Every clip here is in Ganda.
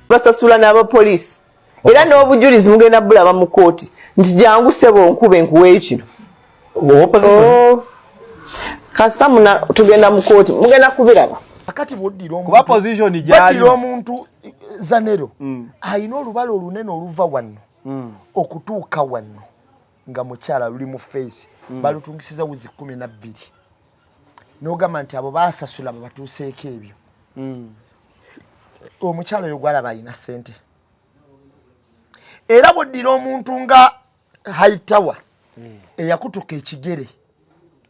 basasula n'aba police era n'obujulizi mugenda bulaba mu kooti nti jangu sebo nkube nkuweeyo kino kasita tugenda mu kooti mugenda kubiraba akati boddira kuba position ijali omuntu zanero ayina olubalo olunene oluva wano okutuuka wano nga mukyala luli mu face balutungisiza wuzi 12 n'ogamba nti abo baasasula babatuuseeko ebyo omukyala oyo gwalaba ayina ssente era boddira omuntu nga Haitawa eyakutuka ekigere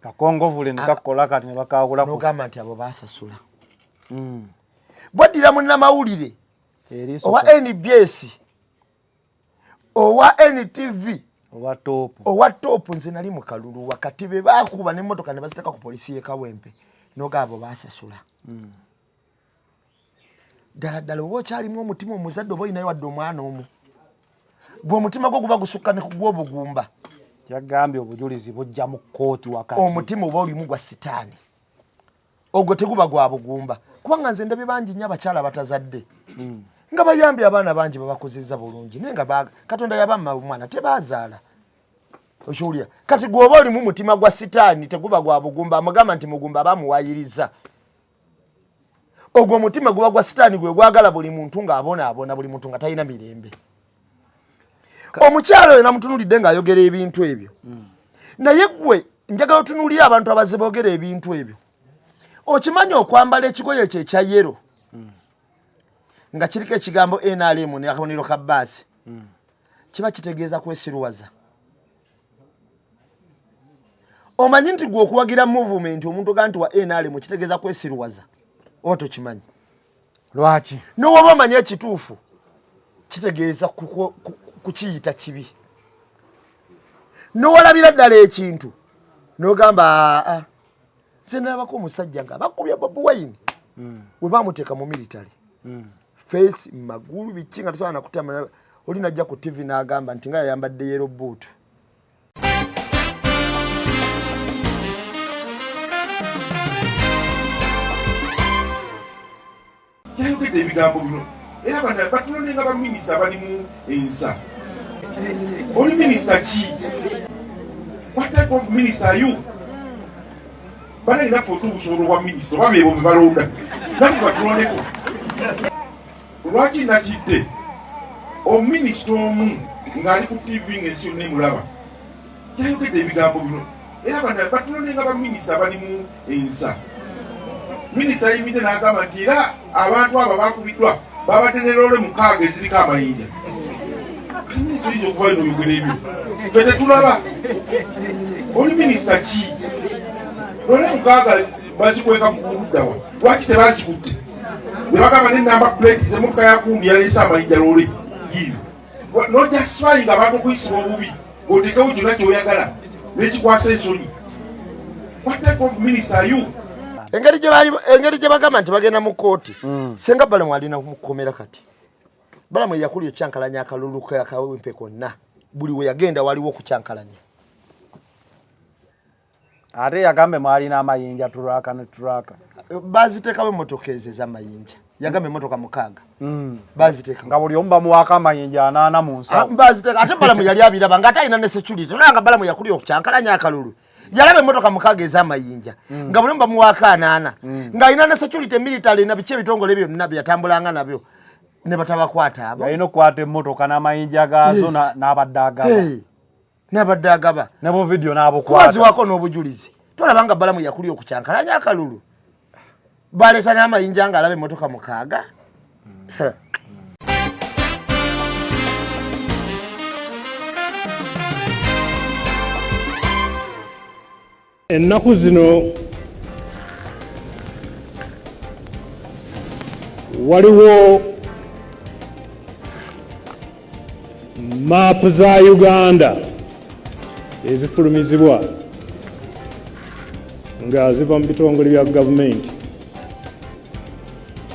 kakongovule nikakola kati ne bakawula n'ogamba nti abo baasasula boddira munnamawulire owa NBS owa NTV owa top nze nali mu kalulu wakati be bakuba n'emmotoka ne baziteka ku polisi y'e Kawempe n'ogabo baasasula ddala oba okyalimu omutima omuzadde oba oyinayo wadde omwana omu gwe omutima gwo guba gusukka ne kugwa obugumba yagambye obujulizi bujja mu kooti wakati omutima oba olimu gwa sitaani ogwo teguba gwa bugumba kubanga nze ndabye bangi nnyo abakyala batazadde nga bayambye abaana bangi babakozeza bulungi naye nga Katonda yabamma omwana tebazaala okyolya kati gwoba olimu mutima gwa sitaani teguba gwa bugumba amugamba nti mugumba bamuwayiriza ogwo mutima guba gwa sitaani gwe gwagala buli muntu ng'abonaabona buli muntu nga talina mirembe omukyalo oyo namutunulidde ng'ayogera ebintu ebyo naye gwe njagala otunuulira abantu abazze boogera ebintu ebyo okimanyi okwambala ekigoye ekyo ekya yero nga kiriko ekigambo NRM ne akabonero ka bbaasi kiba kitegeeza kwesiruwaza omanyi nti gwe okuwagira movement omuntu ganti wa NRM kitegeeza kwesiruwaza oba tokimanyi lwaki n'owoba omanyi ekituufu kitegeeza kukiyita kibi n'owalabira ddala ekintu n'ogamba nze nabako omusajja nga bakubya Bobi Wine we bamuteeka mu military face magulu biki nga tosobola nakutama oli najja ku TV n'agamba nti nga yayambadde yero boot yayogedde ebigambo bino era batulonde nga baminisita balimu ensa oli minisita ki what type of minister are you balengera ffe otubusobola obwa minisita oba beebo bebalonda naffe batulondeko lwaki nakidde omuminisita omu ng'ali ku TV ng'ensi yonna emulaba yayogedde ebigambo bino era batulonde nga baminisita balimu ensa minisita ayimidde n'agamba nti era abantu abo bakubiddwa babadde ne loole 6 eziriko amayinja tuyinza okuva ino oyogera ebyo fe tetulaba oli minisita ki loole 6 bazikweka mukuddawa lwaki tebazikutte ne bagamba n'enamba plate zemotoka yakundi yaleese amayinja loole yiyo nojasifayinga abantu okuyisibwa obubi ng'otekewo kyonna kyoyagala n'ekikwasa ensonyi what type of minister are you engeri gye bagamba nti bagenda mu kooti senga balamu alina kumukomera kati balamu yakulya ekyankalanya akalulu Kawempe konna buli we yagenda waliwo okukyankalanya ate yagambe mwalina amayinja turaka ne turaka baziteekawo emmotoka ezo ez'amayinja yagambe emmotoka 6 baziteeka nga buli omu bamuwaako amayinja 8 mu nsawo baziteeka ate balamu yali abiraba nga ate alina ne security tolanga balamu yakulya okukyankalanya akalulu yalaba emmotoka 6 ez'amayinja nga buli omu bamuwaako 8 ng'alina ne security military na biki ebitongole byonna bye yatambulanga nabyo ne batabakwata abo yalina okukwata emmotoka n'amayinja gaazo n'abadde agaba n'abadde agaba ne mu video n'abukwata kwaziwako n'obujulizi tolaba nga balamu yakulya okukyankalanya akalulu baleeta n'amayinja nga alaba emmotoka 6 ennaku zino waliwo maapu za Uganda ezifulumizibwa nga ziva mu bitongole bya gavumenti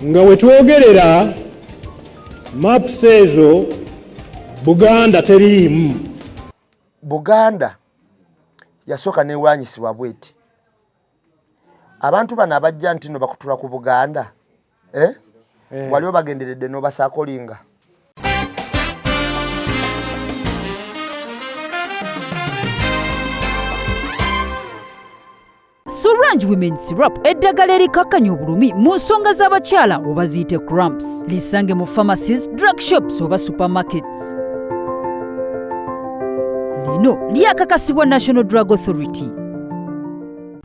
nga wetwogerera maapu ezo Buganda teriimu. Buganda yasooka neewanyisibwa bweti abantu bano abajja nti no bakutula ku Buganda waliwo bagenderedde n'obasaakolinga. Solange Women Syrup eddagala erikakkanya obulumi mu nsonga z'abakyala oba ziyite cramps. Lisange mu pharmacies, drug shops oba supermarkets. Lino lyakakasibwa National Drug Authority.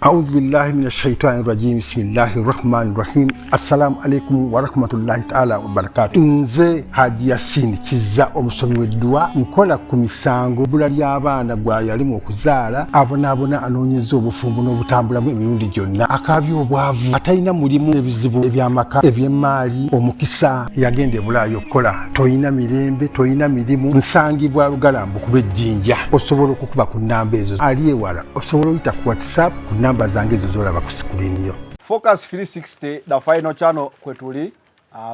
أعوذ بالله من الشيطان الرجيم بسم الله الرحمن الرحيم السلام عليكم ورحمة الله تعالى وبركاته nze Haji Yasin Kiza omusomi w'eddua nkola ku misango bula ly'abaana gwa yalimu okuzaala abonaabona anoonyeza obufumbo n'obutambulamu emirundi gyonna akaabya obwavu atalina mulimu ebizibu eby'amaka eby'emmaali omukisa yagenda ebulaayo okukola toyina mirembe toyina mirimu nsangibwa lugalambu kuba ejjinja osobola okukuba ku nnamba ezo ali ewala osobola oyita ku WhatsApp ku namba zange ezo zolaba ku sikulini yo. Focus 360 the final channel kwetuli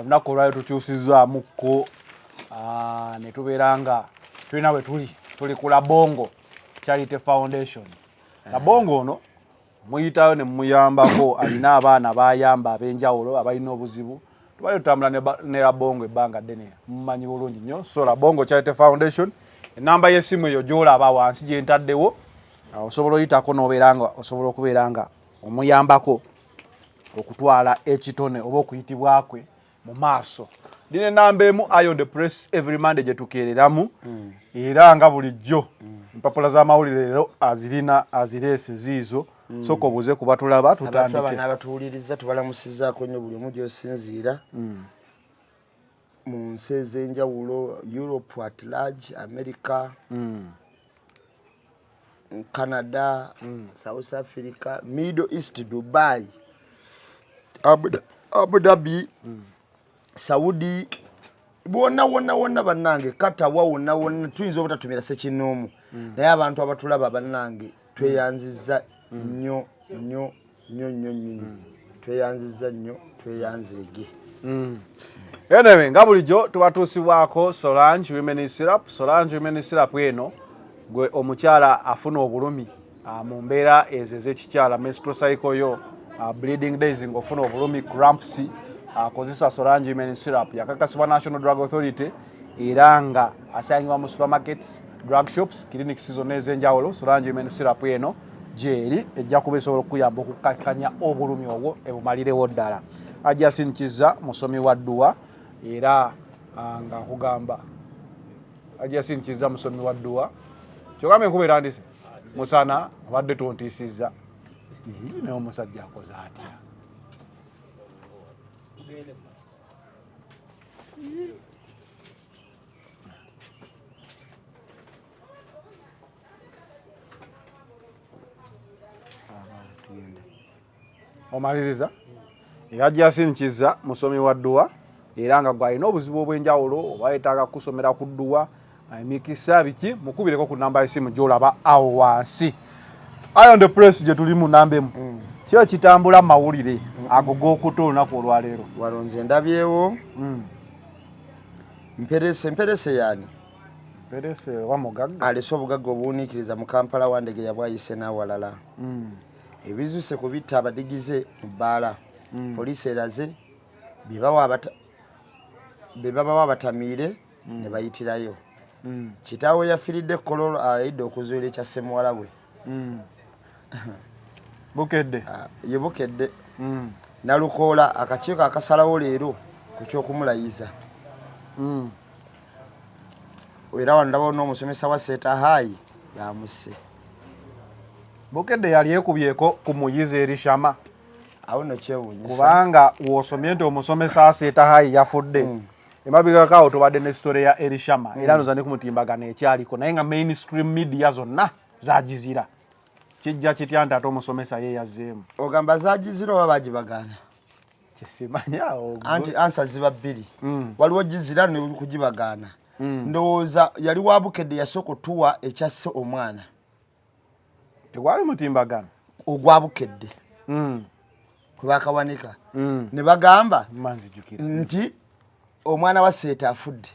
lunaku olwayo tukyusizzaamukko ne tubeeranga tulina we tuli ku Labongo Charity Foundation. Labongo ono muyitayo ne muyambako alina abaana bayamba ab'enjawulo abalina obuzibu tubali tutambula ne Labongo ebbanga ddene mumanyi bulungi nnyo. So Labongo Charity Foundation enamba y'essimu eyo gy'olaba wansi gye ntaddewo osobola oyitako n'obeeranga osobola okubeeranga omuyambako okutwala ekitone oba okuyitibwakwe mu maaso. Dine enamba emu Iron the Press every Monday gye tukeereramu era nga bulijjo empapula z'amawulire leero azireese ziizo soka obuze kuba tulaba tutandike. Abatuwuliriza tubalamusizzaako nnyo buli omu gy'osinziira mu nsi ez'enjawulo Europe at large, America, Canada, South Africa, Middle East, Dubai, Abu Dhabi, Saudi, wonna bannange Katawa wonna tuyinza obutatumira sekinoomu naye abantu abatulaba bannange tweyanzizza nnyo tweyanzizza nnyo tweyanzeege. Anyway, nga bulijjo tubatuusibwako Solange Women Syrup. Solange Women Syrup eno gwe omukyala afuna obulumi mu mbeera ezo ez'ekikyala menstrual cycle yo bleeding days ng'ofuna obulumi cramps akozesa Solange Women Syrup yakakasibwa National Drug Authority era nga asangibwa mu supermarkets, drug shops, clinics zonna ez'enjawulo. Solange Women Syrup eno gyeri ejja kuba esobola okuyamba okukakkanya obulumi obwo ebumalirewo ddala. Haji Yasin Kiza musomi wa ddua era nga kugamba Haji Yasin Kiza musomi wa ddua kyogambe nkuba erandise musana abadde tontiisizza naye omusajja akoze atya. Omaliriza Haji Yasin Kiza musomi wa ddua era nga gwalina obuzibu obw'enjawulo oba yeetaaga kusomera ku ddua emikisa biki mukubireko ku namba y'essimu gy'olaba awo wansi. Iron the Press gye tuli mu namba emu kyo kitambula mawulire ago g'okuta olunaku olwaleero. Walonze ndabyewo mperese yani Mperese wa mugagga alese obugagga obuwuniikiriza mu Kampala wandege yabwayise n'awalala ebizuse ku bitta abadigize mu bbaala poliisi eraze be babawa batamiire ne bayitirayo. Kitaawe yafiiridde Kololo ayidde okuzuula ekya ssemuwala bwe bukedde ye bukedde Nalukoola akakiiko akasalawo leero ku ky'okumulayiza era wandaba n'omusomesa wa Seeta High yamusse. bukedde yali ekubyeko ku muyizi Erishama awo no kyewuunyisa kubanga w'osomye nti omusomesa wa Seeta High yafudde emabega awo tubadde ne story ya Erishama era ndoza ne kumutimbagana ekyaliko naye nga mainstream media zonna zagizira. Kijja kitya nti ate omusomesa ye yazzeemu ogamba zagizira oba bagibagaana kisimanya anti ansa ziba bbiri waliwo gizira ne kugibagaana ndowooza yali wa bukedde yasooka otuwa ekyasse omwana tegwali mutimbagana ogwa bukedde kubakawanika ne bagamba nti omwana wa Seeta afudde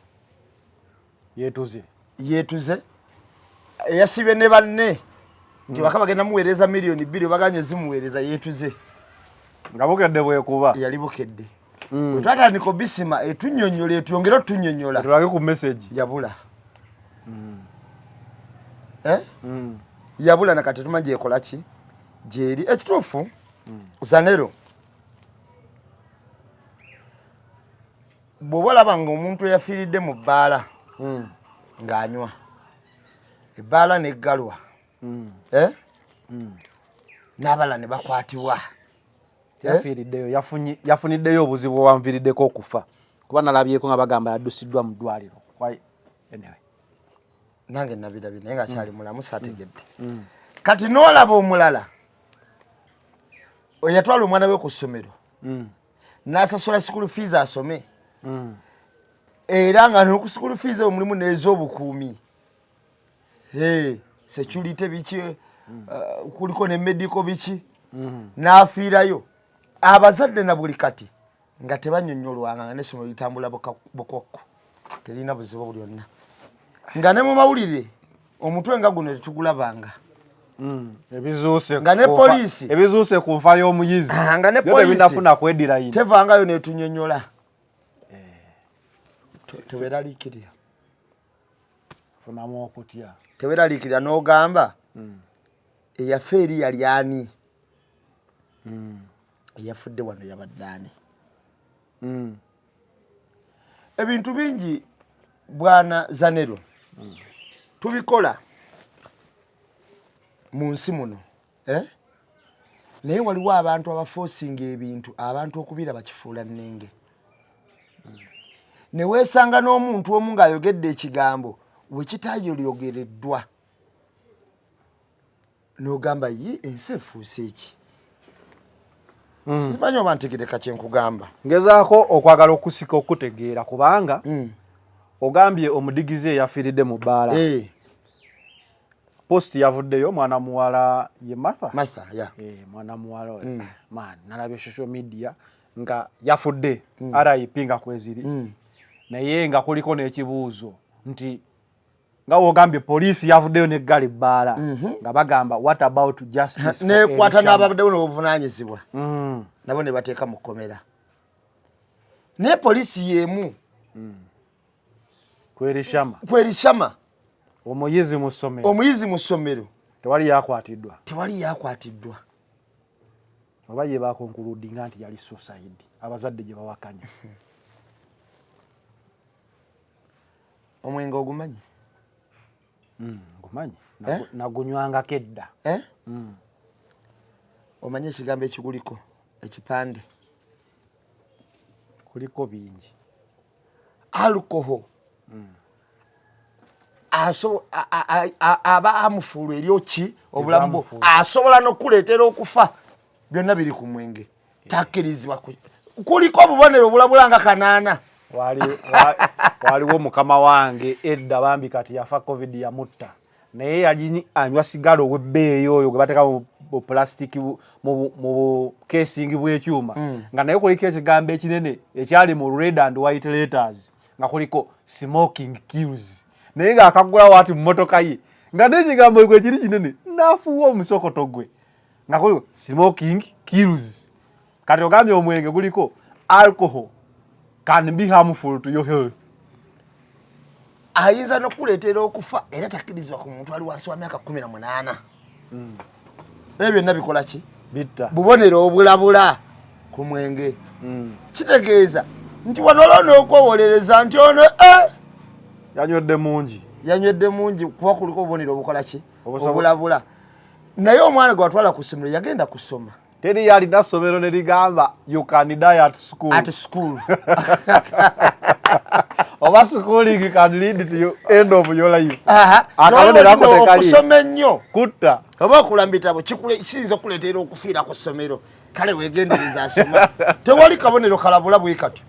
yeetuze eyasibye ne banne nti bakabagenda muweereza miliyoni 2 baganye zimuweereza yeetuze nga bukedde bwekuba yali bukedde Twata niko bisima etunyonyola etuyongera tunyonyola. Tulage ku message. Yabula. Yabula nakati tumanje ekola ki? Jeri ekitufu. Zanero. Bobola banga omuntu yafiridde mu bbaala. Nganywa. Ebbaala neggalwa. N'abala ne bakwatibwa. Yafiriddeyo yafuniddeyo obuzibu wanviriddeko okufa kuba nalabyeko nga bagamba yaddusiddwa mu ddwaliro. Anyway. Nange nabirabye naye nga kyali mulamu saategedde. Kati n'olaba omulala oyatwala omwana we ku ssomero n'asasula school fees asome era nga n'oku school fees omulimu n'ez'obukuumi security biki kuliko ne medical biki n'afiirayo abazadde na buli kati nga tebanyonyolwanga nga n'essomero litambula bukokko terina buzibu byonna nga ne mu mawulire omutwe nga guno tetugulabanga ebizuuse nga ne poliisi ebizuuse ku nfa y'omuyizi nga ne poliisi binafuna kweddira yino tevangayo netunyonyola teweraliikirira funamu okutya teweraliikirira n'ogamba eyaffe eri yali ani eyafudde wano yabadde ani ebintu bingi bwana Zanero tubikola mu nsi muno naye waliwo abantu abafoosinga ebintu abantu okubiraba kifuula nnenge ne weesanga n'omuntu omu ng'ayogedde ekigambo we kitaayogereddwa n'ogamba ye ensi efuuse eki simanyi oba ntegereka kye nkugamba ngezaako okwagala okusika okutegeera kubanga ogambye omudigizi eyafiiridde mu bbaala post yavuddeyo mwana muwala ye Martha mwana muwala man nalabye social media nga yafudde RIP nga kweziri naye nga kuliko n'ekibuuzo nti nga wogambye poliisi yavuddeyo n'eggali bbaala nga bagamba what about justice nekwata n'ababaddewo n'obuvunaanyizibwa nabo ne bateeka mu kkomera naye poliisi y'emu kwerishama omuyizi mu ssomero tewali yakwatiddwa oba ye bakonkuludinga nti yali suicide abazadde gye bawakanya omwenge ogumanyi gumanyi nagunywangako edda omanyi ekigambo ekiguliko ekipande kuliko bingi alcohol aba amufuulu eryoki obulamu asobola n'okuleetera okufa byonna biri ku mwenge takkirizibwa kuliko obubonero obulabula nga 8 waliwo mukama wange edda bambi kati yafa covid yamutta naye yali anywa sigala ow'ebbeeyi oyo gwe bateeka mu plastic mu casing bw'ekyuma nga naye kuliko ekigambo ekinene ekyali mu red and white letters nga kuliko smoking kills naye ng'akagula waati mu motoka ye nga n'ekigambo gwe kiri kinene n'afuuwa omusokoto gwe nga kuliko smoking kills kati ogambye omwenge guliko alcohol can be harmful to your health. Ayinza n'okuleetera okufa era takkirizibwa ku muntu ali wansi wa myaka 18. Ebyo nabikola ki? Bitta. Bubonero obulabula ku mwenge. Kitegeeza nti wanolono okwowolereza nti ono yanywedde mungi kuba kuliko obubonero obukola ki? Obulabula. Naye omwana gwe watwala ku ssomero yagenda kusoma. Teri yalina ssomero ne ligamba you can die at school. At school. Oba schooling can lead to your end of your life. Okusoma ennyo kutta oba okulambitabo kiyinza okuleetera okufiira ku ssomero kale weegendereza asoma tewali kabonero kalabula bwe kati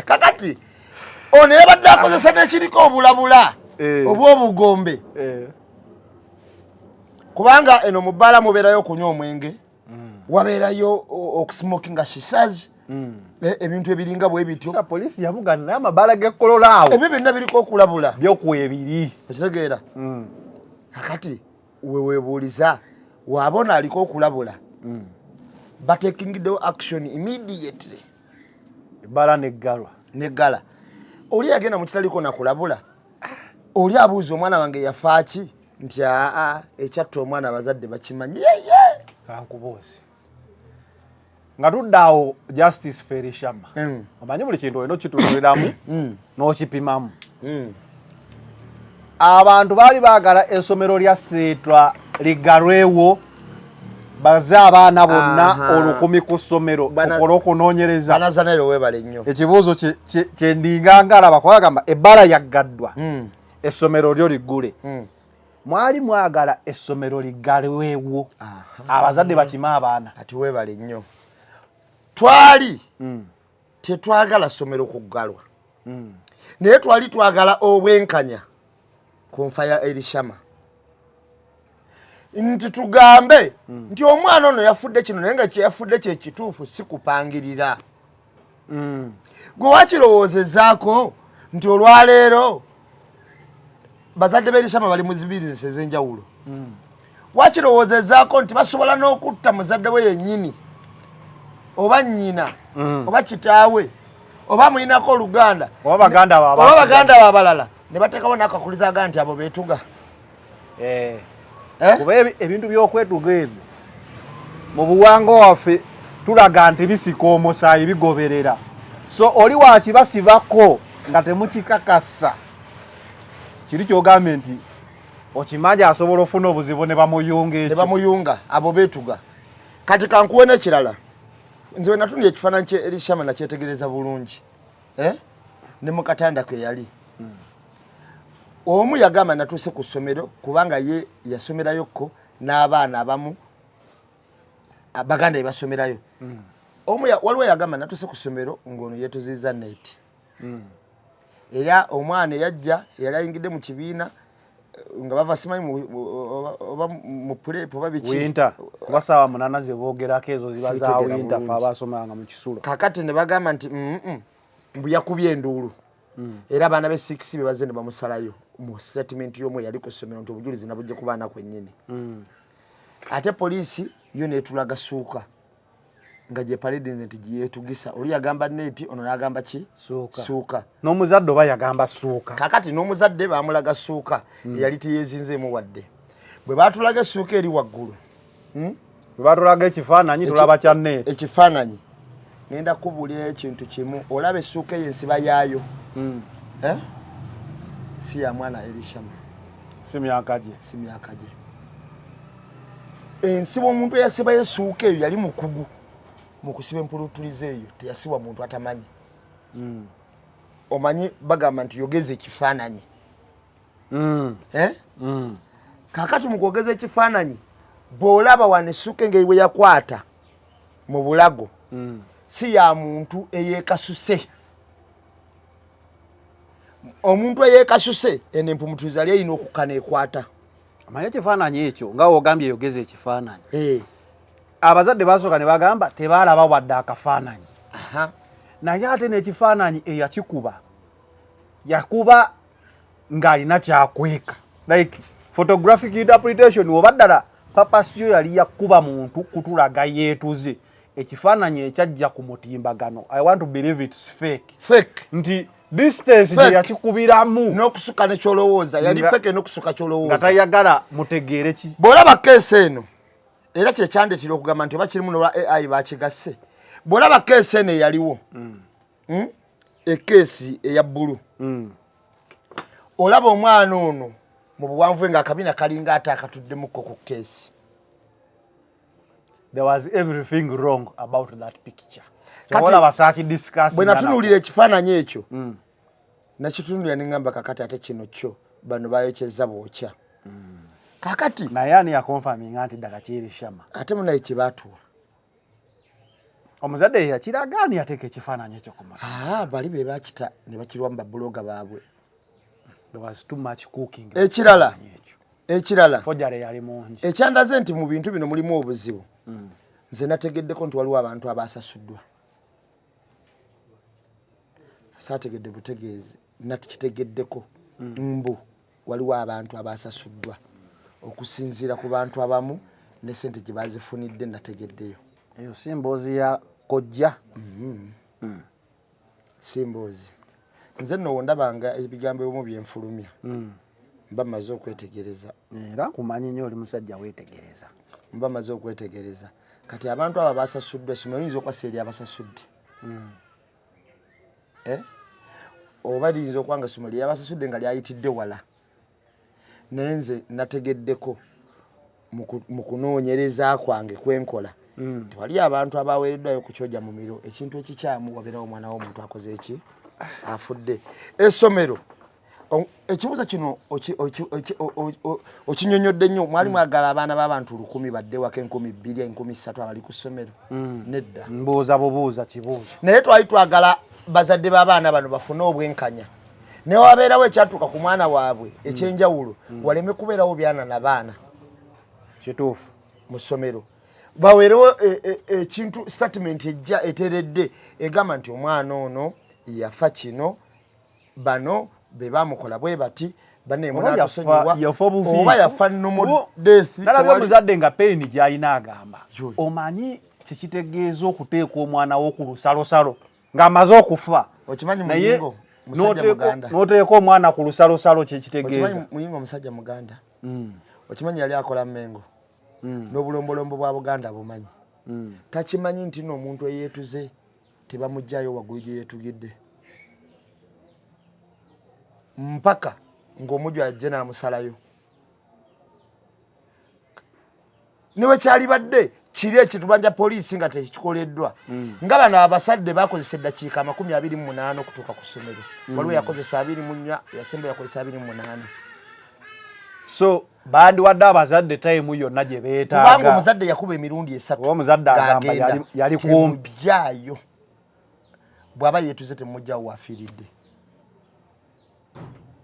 kakati ono yabadde akozesa n'ekiriko obulabula oba obugombe kubanga eno mu bbaala mubeerayo okunywa omwenge wabeerayo okusmokinga shishazi ebintu ebiringa bwe bityo poliisi yavugana naye amabaala g'ekkolola awo ebyo byonna biriko okulabula byokwebiri okitegeera kakati weweebuuliza waabona aliko okulabula batekingidewo action immediately ebbala neggala oli yagenda mu kitaliko nakulabula oli abuuza omwana wange yafaaki nti ekyatta omwana abazadde bakimanyi yeye kankubuuzi nga tuddaawo Justice Ferishama omanyi buli kintu olina okitunuuliramu n'okipimamu abantu baali baagala essomero lya Seetwa liggalwewo baze abaana bonna olukumi ku ssomero okole okunoonyereza banazanero webale nnyo ekibuuzo kyendinga ngalaba kubagamba ebbala yaggaddwa essomero lyo liggule mwali mwagala essomero liggalwewo abazadde bakime abaana kati webale nnyo twali tetwagala ssomero kuggalwa naye twali twagala obwenkanya ku nfa ya Elishama nti tugambe nti omwana ono yafudde kino naye nga kyeyafudde kyekituufu si kupangirira gwe wakirowoozezaako nti olwaleero bazadde b'Elishama bali mu zibizinesi ez'enjawulo wakirowoozezaako nti basobola n'okutta muzadde we yennyini oba nnyina oba kitaawe oba muyinako oluganda oba baganda baabalala ne bateekawo n'akakulizaga nti abo beetuga kuba ebintu by'okwetuga ebyo mu buwangwa waffe tulaga nti bisika omusaayi bigoberera so oli wakibasibako nga temukikakasa kiri kyogambye nti okimaja asobola ofuna obuzibu ne bamuyunga ekyo ne bamuyunga abo beetuga kati kankuwe n'ekirala nze we natunira ekifaananyi kye Elishama nakyetegereza bulungi ne mu katanda ke yali omu yagamba natuuse ku ssomero kubanga ye yasomerayokko n'abaana abamu baganda be basomerayo omu waliwo yagamba natuuse ku ssomero ng'ono yeetuziza neeti era omwana yajja yali ayingidde mu kibiina nga bava simanyi oba mu pulepu oba biki winta kuba ssaawa 8 ze boogerako ezo ziba za winta fe abasomeranga mu kisulo kakati ne bagamba nti mbu yakubye enduulu era abaana be 6 be bazze ne bamusalayo mu statement y'omu yali ku ssomero nti obujulizi nabujje ku baana kwennyini ate poliisi yo neetulaga suuka nga gye paladinze nti gyeyeetugisa oli yagamba neeti ono n'agamba ki suuka n'omuzadde oba yagamba suuka kakati n'omuzadde baamulaga suuka eyali teyeezinzeemu wadde bwe baatulaga essuuka eri waggulu bwe baatulaga ekifaananyi tulaba kya neeti ekifaananyi ngenda kubuulira ekintu kimu olaba essuuka eyo ensiba yaayo si ya mwana Elishama si myaka gye ensiba omuntu eyasibayo essuuka eyo yali mukugu mu kusiba empulutulizo eyo teyasibwa muntu atamanyi omanyi bagamba nti yogeza ekifaananyi kakati mu kwogeza ekifaananyi bw'olaba wano essuuka engeri bwe yakwata mu bulago si ya muntu eyeekasuse omuntu eyeekasuse eno empumutulizo yali erina okukka neekwata amanye ekifaananyi ekyo nga wogambye yogeza ekifaananyi abazadde basooka ne bagamba tebaalaba wadde akafaananyi naye ate n'ekifaananyi eyakikuba yakuba ng'alina kyakweka like photographic interpretation oba ddala papa sityo yali yakuba muntu kutulaga yeetuze ekifaananyi ekyajja ku mutimbagano I want to believe it's fake nti distance gye yakikubiramu n'okusuka nekyolowooza yali feke n'okusuka kyolowooza nga tayagala mutegeere ki bw'olaba keesi eno era kyekyandetera okugamba nti oba kirimu n'olwa AI bakigasse bw'olaba keesi eno eyaliwo ekeesi eya bbulu olaba omwana ono mu buwanvu ng'akabina kalinga ate akatuddemukko ku keesi there was everything wrong about that picture olaba saakidiscuss bwe natunuulira ekifaananyi ekyo nakitunulira ne ngamba kakati ate kino kyo bano bayokyezza bookya kakati naye ani yakonfaminga nti ddala ky'Elishama ate munaye kye baatuwa omuzadde yakiraga ani yateeka ekifaananyi ekyo ku mata bali be bakita ne bakirwa mu babuloga baabwe there was too much cooking ekirala fojjale yali mungi ekyandaze nti mu bintu bino mulimu obuzibu nze nategeddeko nti waliwo abantu abasasuddwa saategedde butegeezi nakitegeddeko mbu waliwo abantu abasasuddwa okusinziira ku bantu abamu ne sente gye bazifunidde nategeddeyo. Eyo simboozi ya kojja. Simboozi. Nze nno ndabanga ebigambo ebimu byenfulumya. Mba maze okwetegereza. Era kumanyi nnyo oli musajja weetegereza. Mba maze okwetegereza. Kati abantu aba basasuddwa essomero liyinza okwassa eri abasasudde. Oba liyinza okwanga essomero lye abasasudde nga lyayitidde wala. Naye nze nategeddeko mu kunoonyereza kwange kwenkola. Tewali abantu abaweereddwayo ku kyoja mu miro ekintu ekikyamu wabeerawo omwana w'omuntu akoze eki afudde. Essomero ekibuuzo kino okinyonyodde nnyo. Mwali mwagala abaana b'abantu 1,000 badde waka 2,000 3,000 abali ku ssomero. Nedda. Mbuuza bubuuza kibuuzo. Naye twali twagala bazadde b'abaana bano bafune obwenkanya. Ne wabeerawo ekyatuuka ku mwana waabwe ekyenjawulo waleme kubeerawo byana na baana. Kituufu. Mu ssomero. Baweerewo ekintu statement ejja eteredde egamba nti omwana ono yafa kino bano be bamukola bwe bati bane mwana kusonyiwa oba yafa nomo death. Nalabye omuzadde nga peeni gy'alina agamba. Omanyi kikitegeeza okuteeka omwana wo ku lusalosalo ng'amaze okufa. Okimanyi muyingo musajja muganda. N'oteeka omwana ku lusalosalo kikitegeeza. Okimanyi muyingo musajja muganda. Okimanyi yali akola Mmengo. N'obulombolombo bwa Buganda bumanyi. Takimanyi nti n'omuntu eyeetuze tebamugjayo waggulu gye yeetugidde. Mpaka ng'omujwa ajje n'amusalayo. Niwe kyali badde kiri ekitubanja poliisi nga tekikoleddwa. Nga bano abasadde bakozesa eddakiika 28 okutuuka ku ssomero. Waliwo yakozesa 24, yasembe yakozesa 28. So bandi wadde abazadde time yonna gye beetaaga. Kubanga omuzadde yakuba emirundi 3. Omuzadde agamba yali kumpi. Temujjayo. Bw'aba yeetuze temujjawo wafiiridde.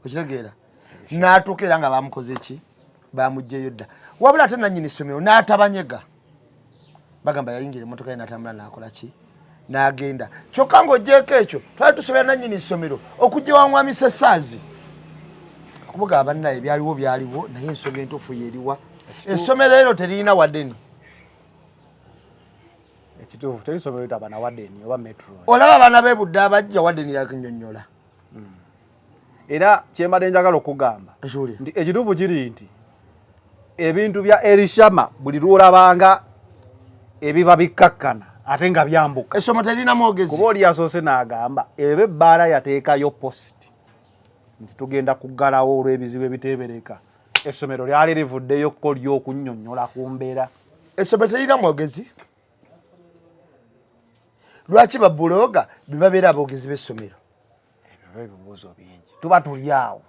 Okitegeera? N'atuuka era nga bamukoze ki? Bamugjeyo dda. Wabula ate nannyini ssomero n'atabanyega. Bagamba yayingira emmotoka ye n'atambula n'akola ki? N'agenda. Kyokka ng'oggyeko ekyo twali tusobera nannyini ssomero okujja wa mwami Sessaazi. Okubuga abannaye byaliwo naye ensonga entuufu yeeriwa. Essomero ero teririna wadeni. Ekituufu teri ssomero litaba na wadeni oba metro. Olaba abaana b'e Budde abajja wadeni yakinyonnyola. Era kyembadde njagala okugamba nti ekituufu kiri nti ebintu bya Elishama buli lwolabanga ebiba bikkakkana ate nga byambuka. Essomo terina mwogezi. Kuba oli yasoose n'agamba eba ebbaala yateekayo positi nti tugenda kuggalawo olw'ebizibu ebiteebereka. Essomero lyali livuddeyo ko ly'okunnyonnyola ku mbeera. Essomero terina mwogezi. Lwaki babbulooga bibabeera aboogezi b'essomero? Ebyo ebibuuzo bingi. Tuba tuli awo.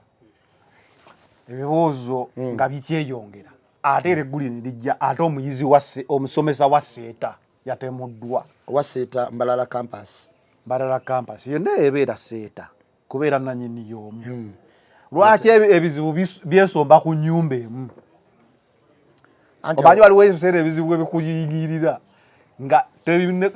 Ebibuuzo nga bikyeyongera. Ate eregguli ne lijja ate omuyizi omusomesa wa Seeta yatemuddwa. Wa Seeta Mbalala campus. Mbalala campus yonna ebeera Seeta kubeera nannyini y'omu. Lwaki ebizibu byesomba ku nnyumba emu? Omanyi waliwo ebiseera ebizibu ebikuyingirira nga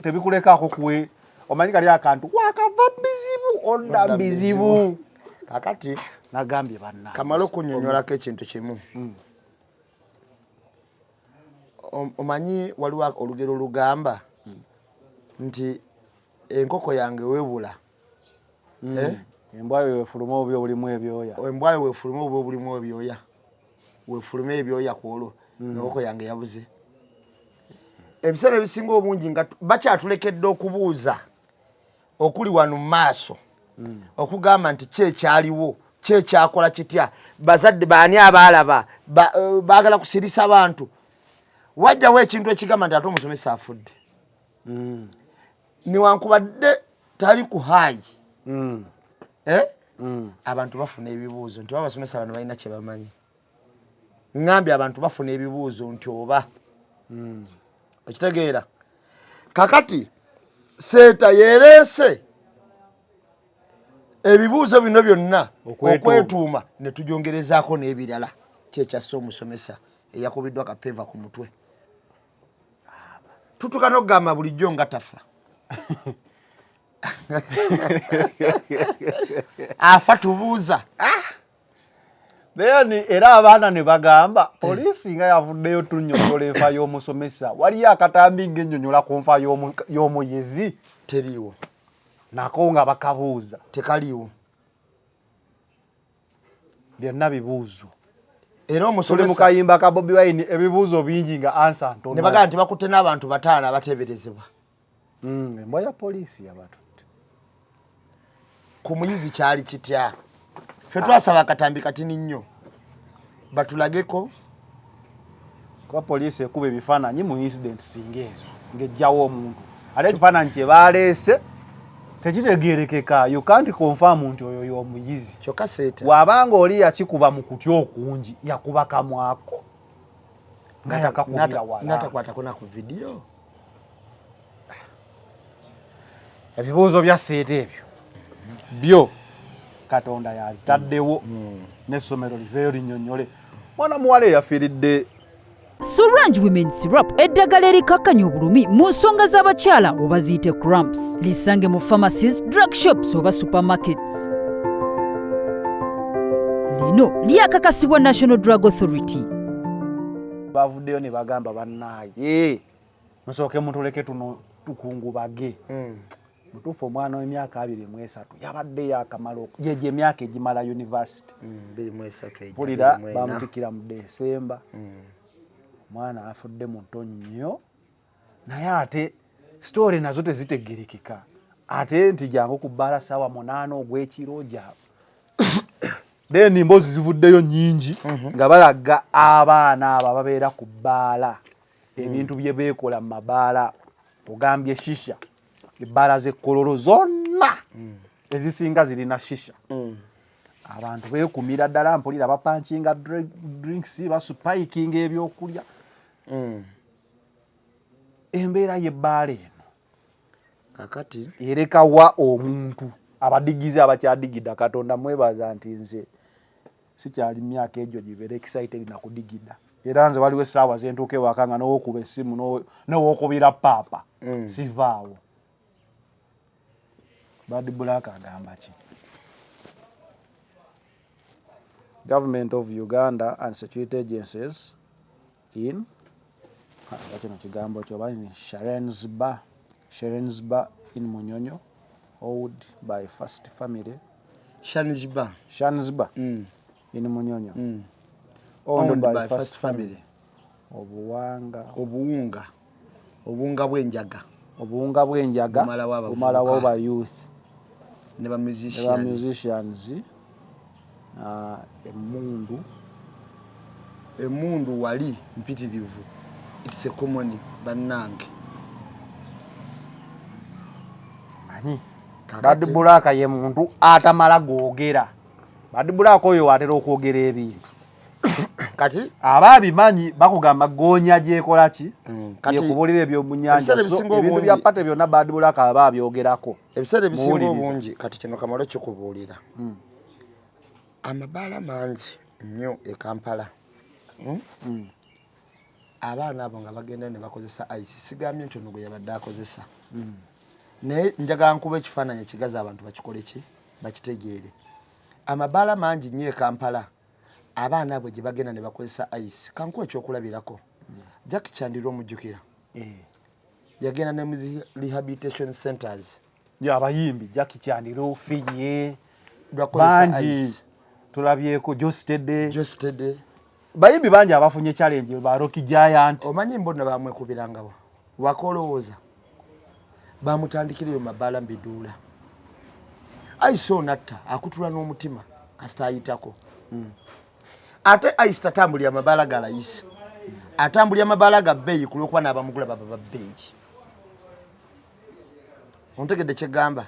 tebikulekaako kuwe. Omanyi kali akantu wakava bizibu odda bizibu. Kakati nagambye banna kamala okunnyonnyolako ekintu kimu. Omanyi waliwo olugero olugamba nti enkoko yange webula. Embwayo wefuluma obyo bulimu ebyoya. Embwayo wefuluma obyo bulimu ebyoya. Wefuluma ebyoya kwolwo. Enkoko yange yabuze. Ebiseera ebisinga obungi nga bakyatulekedde okubuuza okuli wano mu maaso. Okugamba nti kyekyaliwo kyekyakola kitya bazadde baani abaalaba baagala kusirisa abantu. Wajjawo ekintu ekigamba nti ate omusomesa afudde. Newankubadde tali ku haayi. Abantu bafuna ebibuuzo nti abasomesa bano balina kye bamanyi. Ngambye abantu bafuna ebibuuzo nti oba. Okitegeera? Kakati Seeta yeereese ebibuuzo bino byonna okwetuuma ne tujongerezaako n'ebirala kyekyasse omusomesa eyakubiddwa kapeeva ku mutwe. Tutuuka n'okugamba bulijjo nga tafa. Afa tubuuza. Then era abaana ne bagamba poliisi nga yavuddeyo tunnyonnyola enfa y'omusomesa waliyo akatambi ng'ennyonnyola ku nfa y'omuyezi teriiwo nako nga bakabuuza tekaliiwo byonna bibuuzo era tuli mu omusomesa kayimba ka Bobi Wine ebibuuzo bingi nga ansa ntono ne bagamba nti bakutte n'abantu bataano abateeberezebwa embwa ya poliisi yabatutte ku muyizi kyali kitya ffe twasaba akatambi katini nnyo batulageko kuba poliisi ekuba ebifaananyi mu incident singa ezo ng'ejjawo omuntu ate ekifaananyi kye baaleese tekitegeerekeka you can't confirm nti oyo y'omuyizi kyokka seeta bw'abanga oli yakikuba mu kutya okungi yakuba kamwako nga yakakubira wala natakwatako na ku vidiyo ebibuuzo bya seeta ebyo byo Katonda yabitaddewo n'essomero liveeyo linnyonnyole mwana muwala eyafiiridde Sorange Women Syrup eddagala erikakkanya obulumi mu nsonga z'abakyala oba ziyite cramps. Lisange mu pharmacies, drug shops oba supermarkets. Lino lyakakasibwa National Drug Authority. bavuddeyo ne bagamba bannaaye musooke mutuleke tuno tukungubage mutuufu omwana w'emyaka 23 yabadde yakamala gyegyo emyaka egimala university 23 pulira bamutikira mu Desemba mwana afudde mu ntonnyo naye ate story nazo tezitegerekeka ate nti jangu ku bbala sawa 8 ogw'ekiro gyabwe then mbozi zivuddeyo nyingi nga balaga abaana abo ababeera ku bbaala ebintu bye beekola mu mabaala ogambye shisha ebbaala z'ekkololo zonna ezisinga zirina shisha abantu beekumira ddala mpulira bapankinga drinks basupayikinga ebyokulya embeera y'ebbaala eno kakati erekawa omuntu abadigize abakyadigida Katonda mwebaza nti nze sikyali myaka egyo gibeera excited na kudigida era nze waliwo essaawa zentuuka ewaka nga n'owokuba essimu n'owokubira paapa sivaawo Bad Black agamba ki Government of Uganda and security agencies in kino kigambo kyo bani Sharensba in Munyonyo owned by First Family Shanziba in Munyonyo owned by First Family obuwunga bw'enjaga bumala waba youth ne ba musicians emundu wali mpitirivu it's a common bannange manyi Bad Black ye muntu atamala googera Bad Black oyo atera okwogera ebintu kati ababimanyi bakugamba goonya gyekola ki yekubulira ebyomunyanja ebintu bya pate byonna Bad Black ababyogerako ebiseera ebisinga obungi kati kino kamalo kikubuulira amabaala mangi nnyo e Kampala abaana abo nga bagenda ne bakozesa ice sigambye nti ono gwe yabadde akozesa naye njagala nkuba ekifaananyi ekigazi abantu bakikole ki bakitegeere amabaala mangi nnyo e Kampala abaana abo gye bagenda ne bakozesa ice kankuwa ekyokulabirako Jack Chandiro omujjukira yagenda ne mu rehabilitation centers abayimbi Jack Chandiro Finye bangi tulabyeko Jostede bayimbi bangi abafunye challenge ba Rocky Giant omanyi mbona bamwekubirangawo wakolowooza bamutandikirayo mabaala mbiduula aiso natta akutula n'omutima kasita ayitako ate ice tatambulira amabaala ga layisi atambulira amabaala ga bbeeyi ku lw'okuba n'abamugula baba babbeeyi ontegedde kyegamba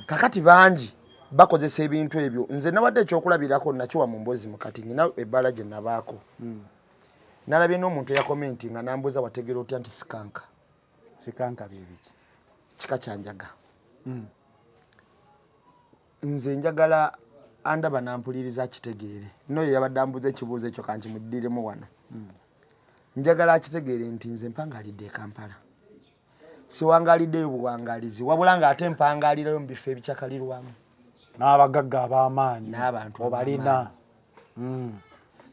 kakati bangi bakozesa ebintu ebyo nze nawadde ekyokulabirako nakiwa mu mbozi mukati nyina ebbaala gye nabaako nalabye n'omuntu yakomenti nga nambuuza wategera otya nti sikanka bebiki kika kyanjaga nze njagala andaba nampuliriza kitegeere noyo yabadde ambuuza ekibuuzo ekyo kankimuddiremu wano njagala akitegeere nti nze mpangalidde e Kampala siwangaliddeyo buwangalizi wabula nga ate mpangalirayo mu bifo ebikyakalirwamu n'abagagga ab'amaanyi n'abantu obalina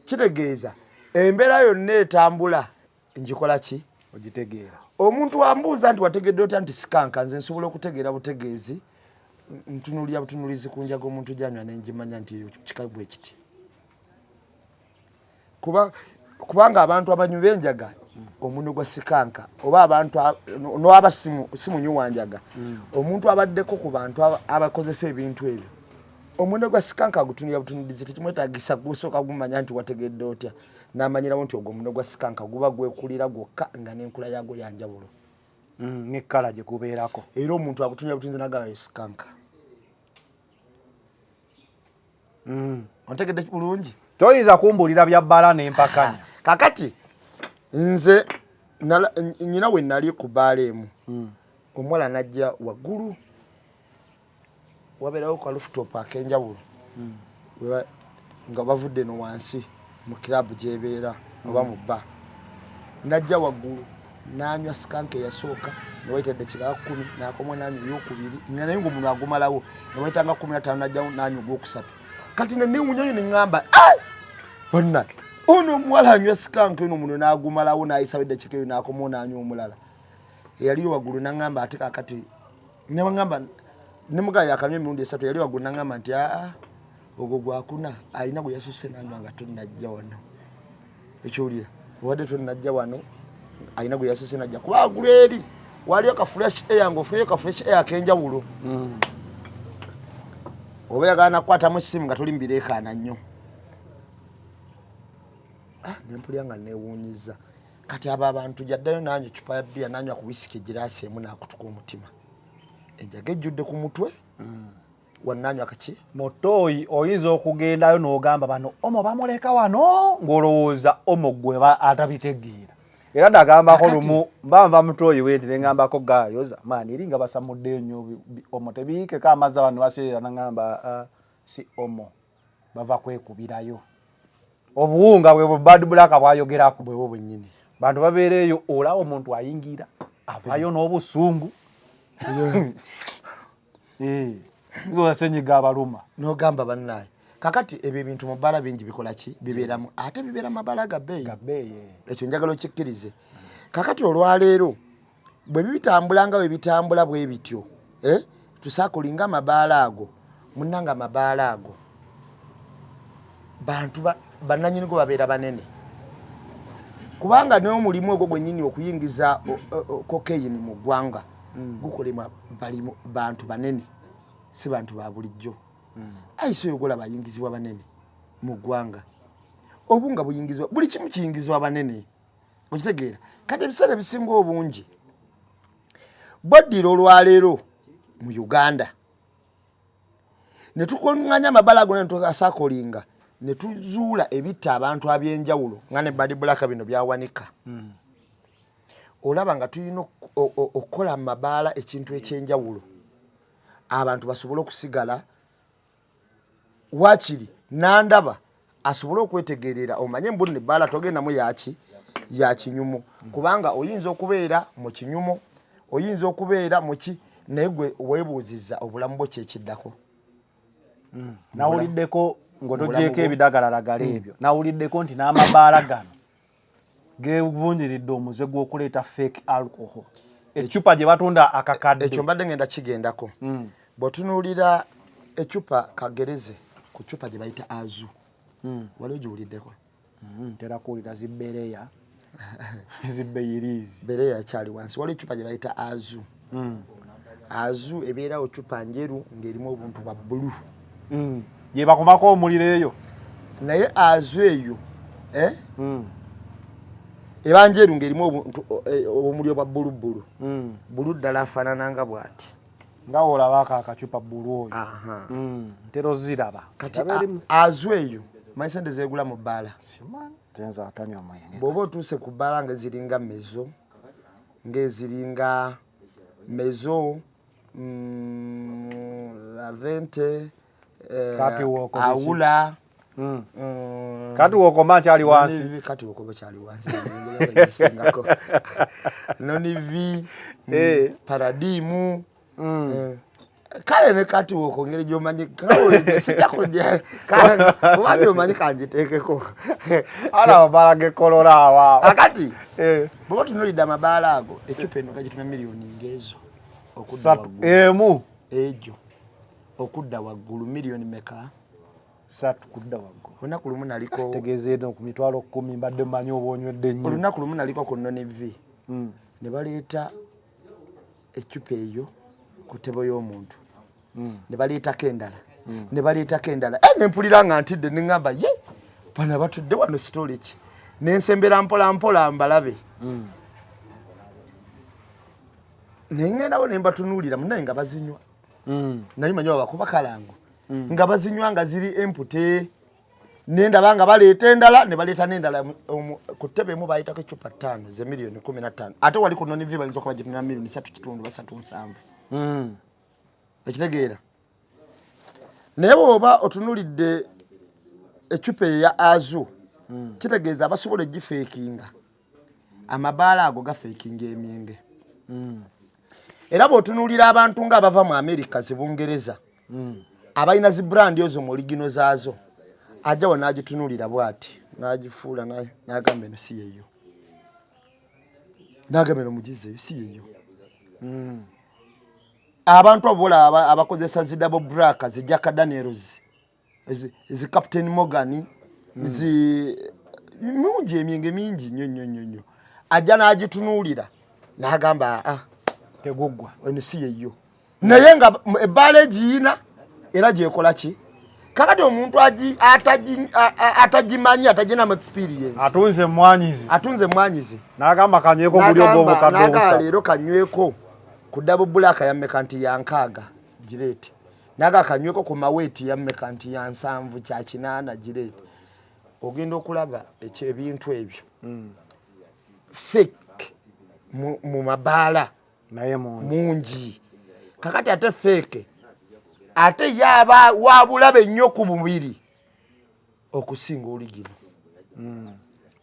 kitegeeza embeera yonna etambula njikola ki ogitegeera omuntu ambuuza nti wategedde otya nti sikanka nze nsobola okutegeera butegeezi ntunulya butunulizi ku njaga omuntu gyanywa nenjimanya nti eyo kika bwe kiti kubanga abantu abanywi b'enjaga omuno gwa sikanka oba abantu n'aba simunyu wanjaga omuntu abaddeko ku bantu abakozesa ebintu ebyo omuno gwa sikanka gutunulya butunulizi tekimwetaagisa gusooka gumanya nti wategedde otya n'amanyirawo nti ogwo omuno gwa sikanka guba gwekulira gwokka nga n'enkula yagwo yanjawulo n'ekkala gye gubeerako era omuntu agutunulya butunulizi nagayo sikanka ontegedde bulungi toyinza kumbulira bya bbala n'empakanya kakati nze nyina we nali ku bbaala emu omuwala najja waggulu wabeerawo ka rooftop ak'enjawulo nga bavudde no wansi mu kirabu gyebeera oba mu bba najja waggulu n'anywa sikanka eyasooka newaitadde kirala 10 n'akomwa n'anywa eyokubiri naye ng'omuntu agumalawo newaitanga 15 najjawo n'anywa ogwokusatu kati nenewunyayo neŋŋamba bonna ono omuwala anywa sikanka eno muno n'agumalawo n'ayisawo eddakiika eyo n'akomawo n'anywa omulala eyaliyo waggulu n'aŋŋamba ate kakati newaŋŋamba ne mugayo yakanywa emirundi 3 yali waggulu n'aŋŋamba nti ogwo gwakuna alina gwe yasusse n'anywa nga tonnajja wano ekyowulira obadde tonnajja wano alina gwe yasusse najja kuba waggulu eri waliyo ka fresh air ng'ofunayo ka fresh air ak'enjawulo oba yagala nakwatamu essimu nga toli mbireekaana nnyo nempulya nga neewuunyiza kati abo abantu gyaddayo nanywa ecupa ya bbiya nanywa ku wisiki egiraasi emu n'akutuka omutima enjaga ejjudde ku mutwe wannanywa kaki mutooyi oyinza okugendayo n'ogamba bano omo bamuleka wano ng'olowooza omo gwe atabitegeera era ndagambako lumu mbanva mutooyi wenti neŋŋambako gaayoza maani eri nga basamuddeyo nnyo omo tebiikeko amazzi abantu baseerera naŋŋamba si omo bava kwekubirayo obuwunga bwe bad black bwayogerako bwebwo bwennyini bantu babeereeyo olaba omuntu ayingira avayo n'obusungu senyiga abaluma n'ogamba bannaye kakati ebyo ebintu mu bbaala bingi bikola ki bibeeramu ate bibeera mabaala ga bbeeyi ekyo njagala okikkirize kakati olwaleero bwe bitambula nga bwe bitambula bwe bityo tusaakulinga amabaala ago munnanga amabaala ago bantu bannanyinigo babeera banene kubanga n'omulimu ogwo gwennyini okuyingiza kokeyini mu ggwanga gukolebwa bantu banene si bantu ba bulijjo ayise oyo golaba bayingizibwa banene mu ggwanga obunga buyingizibwa buli kimu kiyingizibwa banene okitegeera kati ebiseera ebisinga obungi boddira olwaleero mu Uganda ne tukuŋŋanya amabaala gonna ne tugasaakolinga ne tuzuula ebitta abantu ab'enjawulo nga ne bad black bino byawanika olaba nga tulina okukola mu mabaala ekintu ekyenjawulo abantu basobole okusigala wakiri nandaba asobole okwetegerera omanye mbuli nebbaala togendamu ya kinyumo kubanga oyinza okubeera mu kinyumo oyinza okubeera muki naye gwe weebuuzizza obulamu bwe kyekiddako nawuliddeko ng'otogyeko ebidagalalagala ebyo nawuliddeko nti n'amabaala gano gevunyiridde omuze gw'okuleeta fake alcohol ecupa gye batunda akakadde ekyo mbadde ngenda kigendako bw'otunuulira ecupa kagereze ku cupa gye bayita azu waliwo giwuliddeko ntera kuwulira zibbereya zibbeyiriizi bereya yakyali wansi waliwo ecupa gye bayita azu azu ebeerawo cupa njeru ng'erimu obuntu bwa bbulu gye bakomako omuliro eyo naye azu eyo eba njeru ng'erimu obumuliro bwa bbulubbulu bbulu ddala afaanana nga bw'ati nga olabako akacupa bbulu oyo ntera oziraba kati azu eyo manyi sente zeegula mu bbaala bw'oba otuuse ku bbaala ng'eziringa mezo ng'eziringa mezo lavente awula kati wokoma akyali wansi kati wokoma kyali wansi nonivi paradimu kale ne kati okongere gyomanyi kale sijja kujja kale omanyi omanyi kanjitekeko ala mabala gekolola awa akati bwo tunulida mabala ago ekyupa eno gajituma miliyoni ngezo okudda emu ejo okudda waggulu miliyoni meka 3 kudda waggulu olunaku lumu naliko tegezeedo ku mitwalo 10 mbadde manyi obonywedde nnyo olunaku lumu naliko ku Noni V ne baleeta ekyupa eyo ku ttebo y'omuntu ne baleetako endala ne baleetako endala ne mpulira nga ntidde ne ŋŋamba ye bano batudde wano sitole ki ne nsembera mpola mpola mbalabe ne ŋŋendawo ne mbatunuulira munnaye nga bazinywa nali manyi babakuba kalango nga bazinywa nga ziri empute nendaba nga baleeta endala ne baleeta n'endala ku ttebe emu bayitako ecupa 5 ze miliyoni 15 ate wali ku Noni V bayinza okuba gituna miliyoni 3.37 ekitegeera naye bw'oba otunulidde ecupa eya azu kitegeeza abasobola egifeekinga amabaala ago gafeekinga emyenge era bw'otunuulira abantu ng'abava mu Amerika zibungereza abalina zi brandi ezo mu oligino zaazo ajjawo n'agitunuulira bw'ati n'agifuula n'agamba eno si yeyo n'agamba eno mugize si yeyo abantu abola abakozesa zi double black zi Jack Daniels zi Captain Morgan zi mungi emyenge mingi nnyo ajja n'agitunuulira n'agamba teguggwa eno si yeyo naye nga ebbaala egiyina era gyekola ki kakati omuntu atagimanyi ataginamu experience atunze mwanyizi n'agamba kanyweko buli obwongo kadonsa leero kanyweko ku double black ya mekanti ya nkaaga girete naga kanyweko ku maweti ya mekanti ya 7 kya 8 girete ogenda okulaba ebintu ebyo fake mu mabaala naye mungi kakati ate fake ate yaba wabulabe nnyo ku mubiri okusinga oligino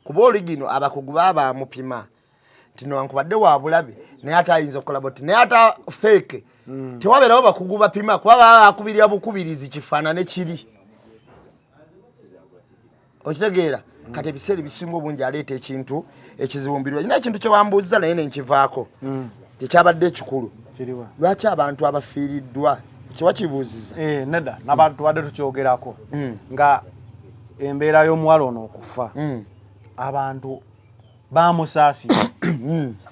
kuba oligino abakugu baba mupima tino ankubadde wabulabe naye ate ayinza okola boti naye ate fake tewabeerawo bakugu bapima kuba akubirira bukubirizi kifaanane kiri okitegeera kati ebiseera ebisinga obungi aleeta ekintu ekizibumbirwa ina ekintu kyewambuuziza naye nenkivaako tekyabadde ekikulu lwaki abantu abafiiriddwa kiwa kibuuziza nedda n'abantu badde tukyogerako nga embeera y'omuwala ono okufa abantu bamusaasira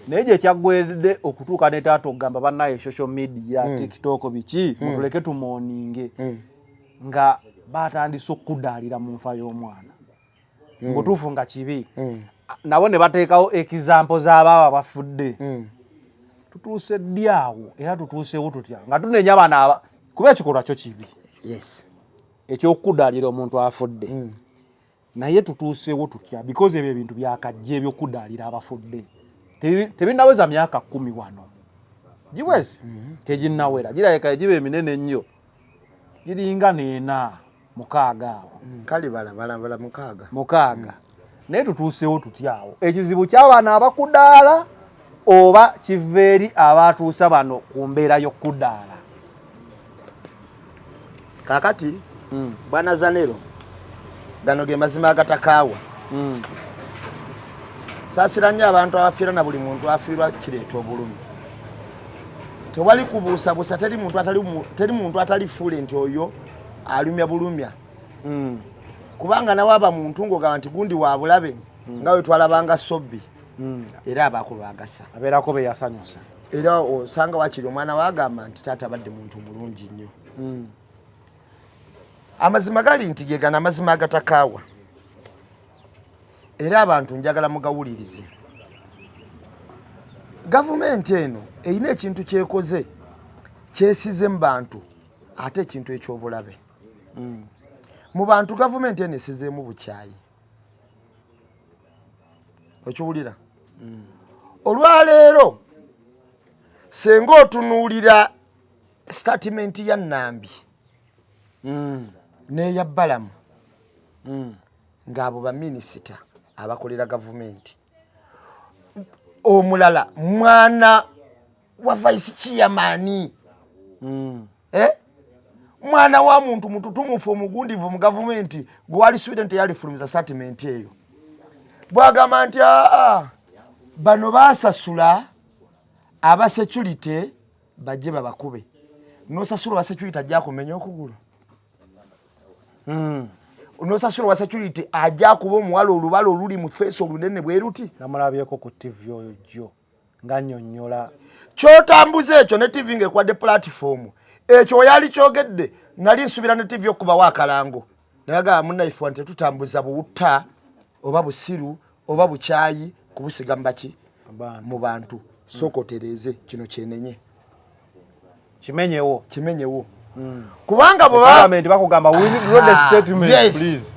naye gye kyaggweredde okutuuka ne taata okugamba bannaye social media TikTok biki mutuleke tumooninge nga batandise okudaalira mu nfa y'omwana mbutuufu nga kibi nabo ne bateekawo ekizampo z'abaaba bafudde tutuuse ddi awo era tutuusewo tutya nga tunenya abaana kuba ekikolwa kyo kibi ekyokudaalira omuntu afudde naye tutuusewo tutya because ebyo ebintu byakajja ebyokudaalira abafudde tebinnaweza myaka 10 wano giwezi teginnawera girabika egiba eminene ennyo giringa neena 6 awo kale bala 6 naye tutuusewo tutyawo ekizibu ky'abaana abakudaala oba kiva eri abatuusa bano ku mbeera y'okudaala kakati bwana Zanero gano ge mazima agatakaawa saasira nnyo abantu abafiira na buli muntu afiirwa kireeta obulumi tewali kubuusabuusa teri muntu atalifuule nti oyo alumya bulumya kubanga nawe aba muntu ng'ogamba nti gundi wa bulabe nga we twalabanga sobbi era abaako baagasa abeerako be yasanyusa era osanga wakiri omwana waagamba nti taata badde muntu mulungi nnyo amazima gali nti ge gana amazima agatakaawa era abantu njagala mugawulirize gavumenti eno erina ekintu kyekoze kyesize mu bantu ate ekintu ekyobulabe mu bantu gavumenti eno esizeemu bukyayi okiwulira olwaleero senga otunuulira statimenti ya Nambi n'eya Balamu ng'abo baminisita abakolera gavumenti omulala mwana wa vice chairman mwana wa muntu mututumufu omugundivu mu gavumenti gwali student yalifulumiza statement eyo bwagamba nti bano basasula aba security bajje babakube nosasula wa security ajja kumenya okugulu nosasula wa security ajja kuba omuwala olubalo oluli mu face olunene bweruti namulabyeko ku TV oyo jjo nganyonnyola kyotambuza ekyo ne TV ngekwadde platform ekyo yali kyogedde nali nsubira ne TV okuba wakalango nayaga munaifu ante tutambuza buutta oba busiru oba buchayi kubusiga mbaki mu bantu sokotereze kino kyenenye kimenyewo kubanga bo parliament bakugamba we need read the statement please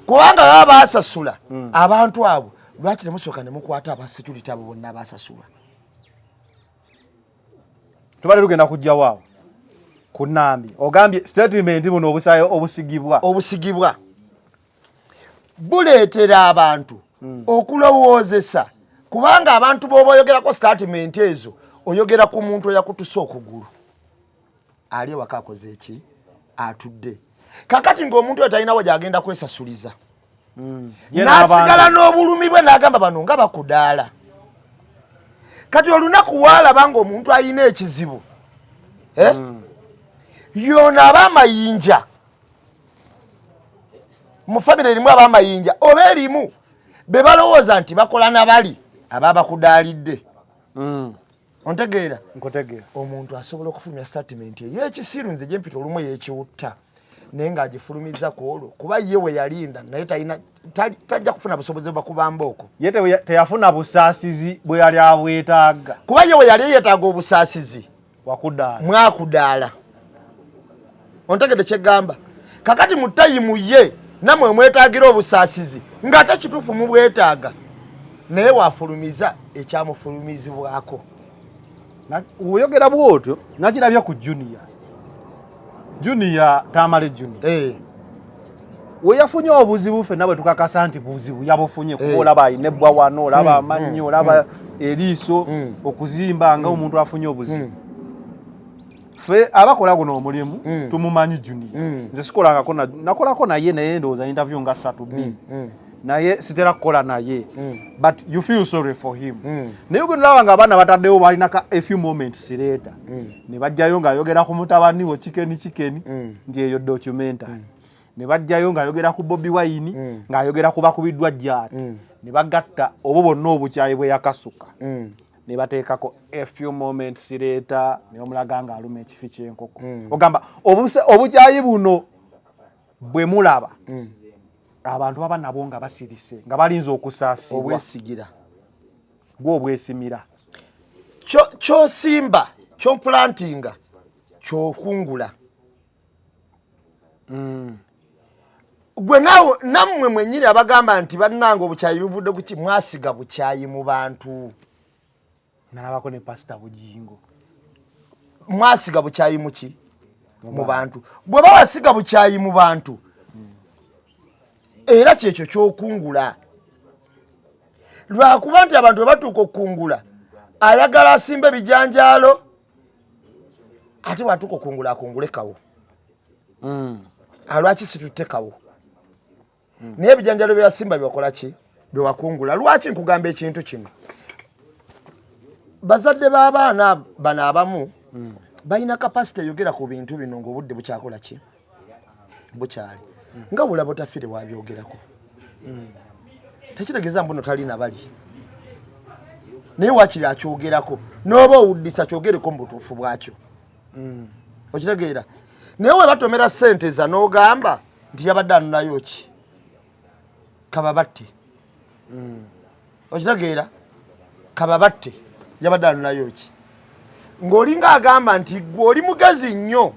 kubanga baba asasula abantu abo lwaki ne musoka ne mukwata aba security abo bonna basasula tubale lugenda kujja wao kunambi ogambye statement buno obusigibwa buleetera abantu okulowoozesa kubanga abantu boba oyogerako statement ezo oyogera ku muntu eyakutusa okugulu ali ewaka akoze eki atudde kakati ng'omuntu oyo talinawo gyagenda kwesasuliza nasigala n'obulumi bwe n'agamba bano nga bakudaala kati olunaku waalaba ng'omuntu ayina ekizibu yona abamayinja mu famire erimu abamayinja oba erimu be balowooza nti bakola nabali ababakudaalidde ontegeera omuntu asobola okufulumya statement ey'ekisiru nze gye mpita olumu yekiwutta naye ng'agifulumiza ku olwo kuba ye we yalinda naye tajja kufuna busobozi bakubamba okwo ye teyafuna busaasizi bwe yali abwetaaga kuba ye we yali yeetaaga obusaasizi mwakudaala ontegedde kyegamba kakati mu tayimu ye namwe mwetaagira obusaasizi ng'ate kituufu mu bwetaaga naye wafulumiza ekyamufulumizibwako oyogera bwotyo nakirabya ku junior tamale junior we yafunye obuzibu ffenna bwe tukakasa nti buzibu yabufunye kuba olaba alina ebbwa wano olaba amannyo olaba eriiso okuzimba nga omuntu afunye obuzibu fe abakola guno omulimu tumumanyi junior nze sikolangako nakolako naye naye ndowooza interview nga 3 naye sitera kukola naye but you feel sorry for him naye ogenda nga abaana bataddewo balinaka a few moments later ne bajjayo ng'ayogera ku mutabani wo chikeni nti eyo documentary ne bajjayo ng'ayogera ku Bobi Wine ng'ayogera ku bakubiddwa jjaati ne bagatta obwo bonna obukyayi bwe yakasuka ne bateekako a few moments later ne bamulaga ng'aluma ekifi ky'enkoko ogamba obukyayi buno bwe mulaba abantu baba nabo nga basirise nga balinze okusaasibwa obwesigira obwesimira kyosimba kyoplantinga kyokungula gwe nammwe mwennyini abagamba nti bannanga obukyayi buvudde kuki mwasiga bukyayi mu bantu nalabako ne pasita Bujingo mwasiga bukyayi muki mu bantu bwe bawasiga bukyayi mu bantu era kyekyo kyokungula lwakuba nti abantu bwe batuuka okungula ayagala asimba ebijanjaalo ate bwatuuka okungula akungulekawo alwaki situttekawo naye ebijanjaalo byewasimba byewakola ki byewakungula lwaki nkugamba ekintu kino bazadde b'abaana bano abamu balina kapasite eyogera ku bintu bino ng'obudde bukyakola ki bukyali nga bulaba otafire wabyogerako tekitegeeza mbuno talina bali naye wakiri akyogerako n'oba owuddisa kyogereko mu butuufu bwakyo okitegeera naye we batomera ssente za n'ogamba nti yabadde anulayo ki kababatte okitegeera kababatte yabadde anulayo ki ng'olinga agamba nti gwe oli mugezi nnyo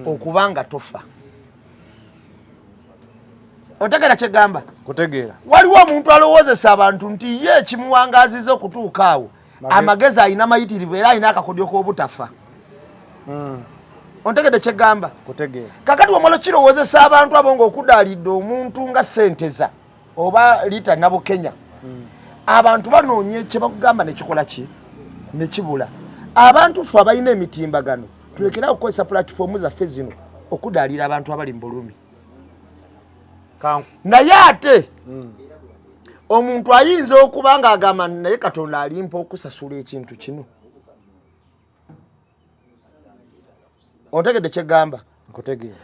okubanga tofa otegera kyegamba kutegeera waliwo omuntu alowoozesa abantu nti ye ekimuwangaziza okutuuka awo amagezi alina mayitirivu era alina akakodyo k'obutafa ontegedde kyegamba kutegeera kakati wamala kirowoozesa abantu abo ng'okudaalidde omuntu nga senteza oba liita nabukenya abantu banoonye kye bakugamba nekikola ki nekibula abantu ffe abalina emitimbagano tulekera okukozesa platform zaffe zino okudaalira abantu abali mu bulumi naye ate omuntu ayinza okuba ng'agamba naye Katonda alimpa okusasula ekintu kino. Ontegedde kye gamba? Nkutegeera.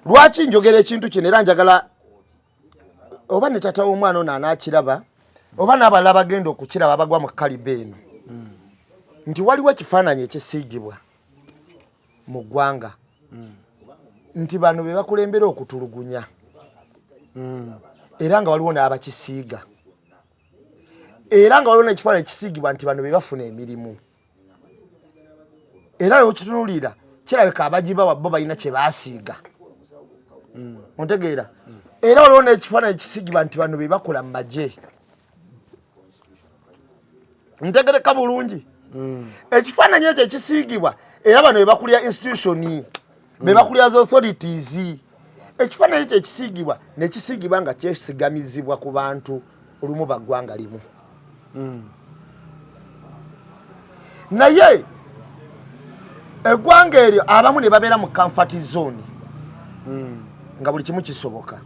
Lwaki njogera ekintu kino era njagala oba ne tata w'omwana ono anaakiraba oba n'abalala bagenda okukiraba bagwa mu kaliba eno nti waliwo ekifaananyi ekisiigibwa mu ggwanga nti bano be bakulembera okutulugunya era nga waliwo n'abakisiiga era nga waliwo n'ekifaananyi ekisiigibwa nti bano be bafuna emirimu era n'okitunuulira kirabika abagibawa bo balina kye baasiiga ontegeera era waliwo n'ekifaananyi ekisiigibwa nti bano be bakola mu magye ntegereka bulungi ekifaananyi ekyo ekisiigibwa era bano be bakulya institution be bakulya za authorities ekifaananyi ekyo ekisiigibwa nekisiigibwa nga kyesigamizibwa ku bantu olumu baggwanga limu naye eggwanga eryo abamu ne babeera mu comfort zone nga buli kimu kisoboka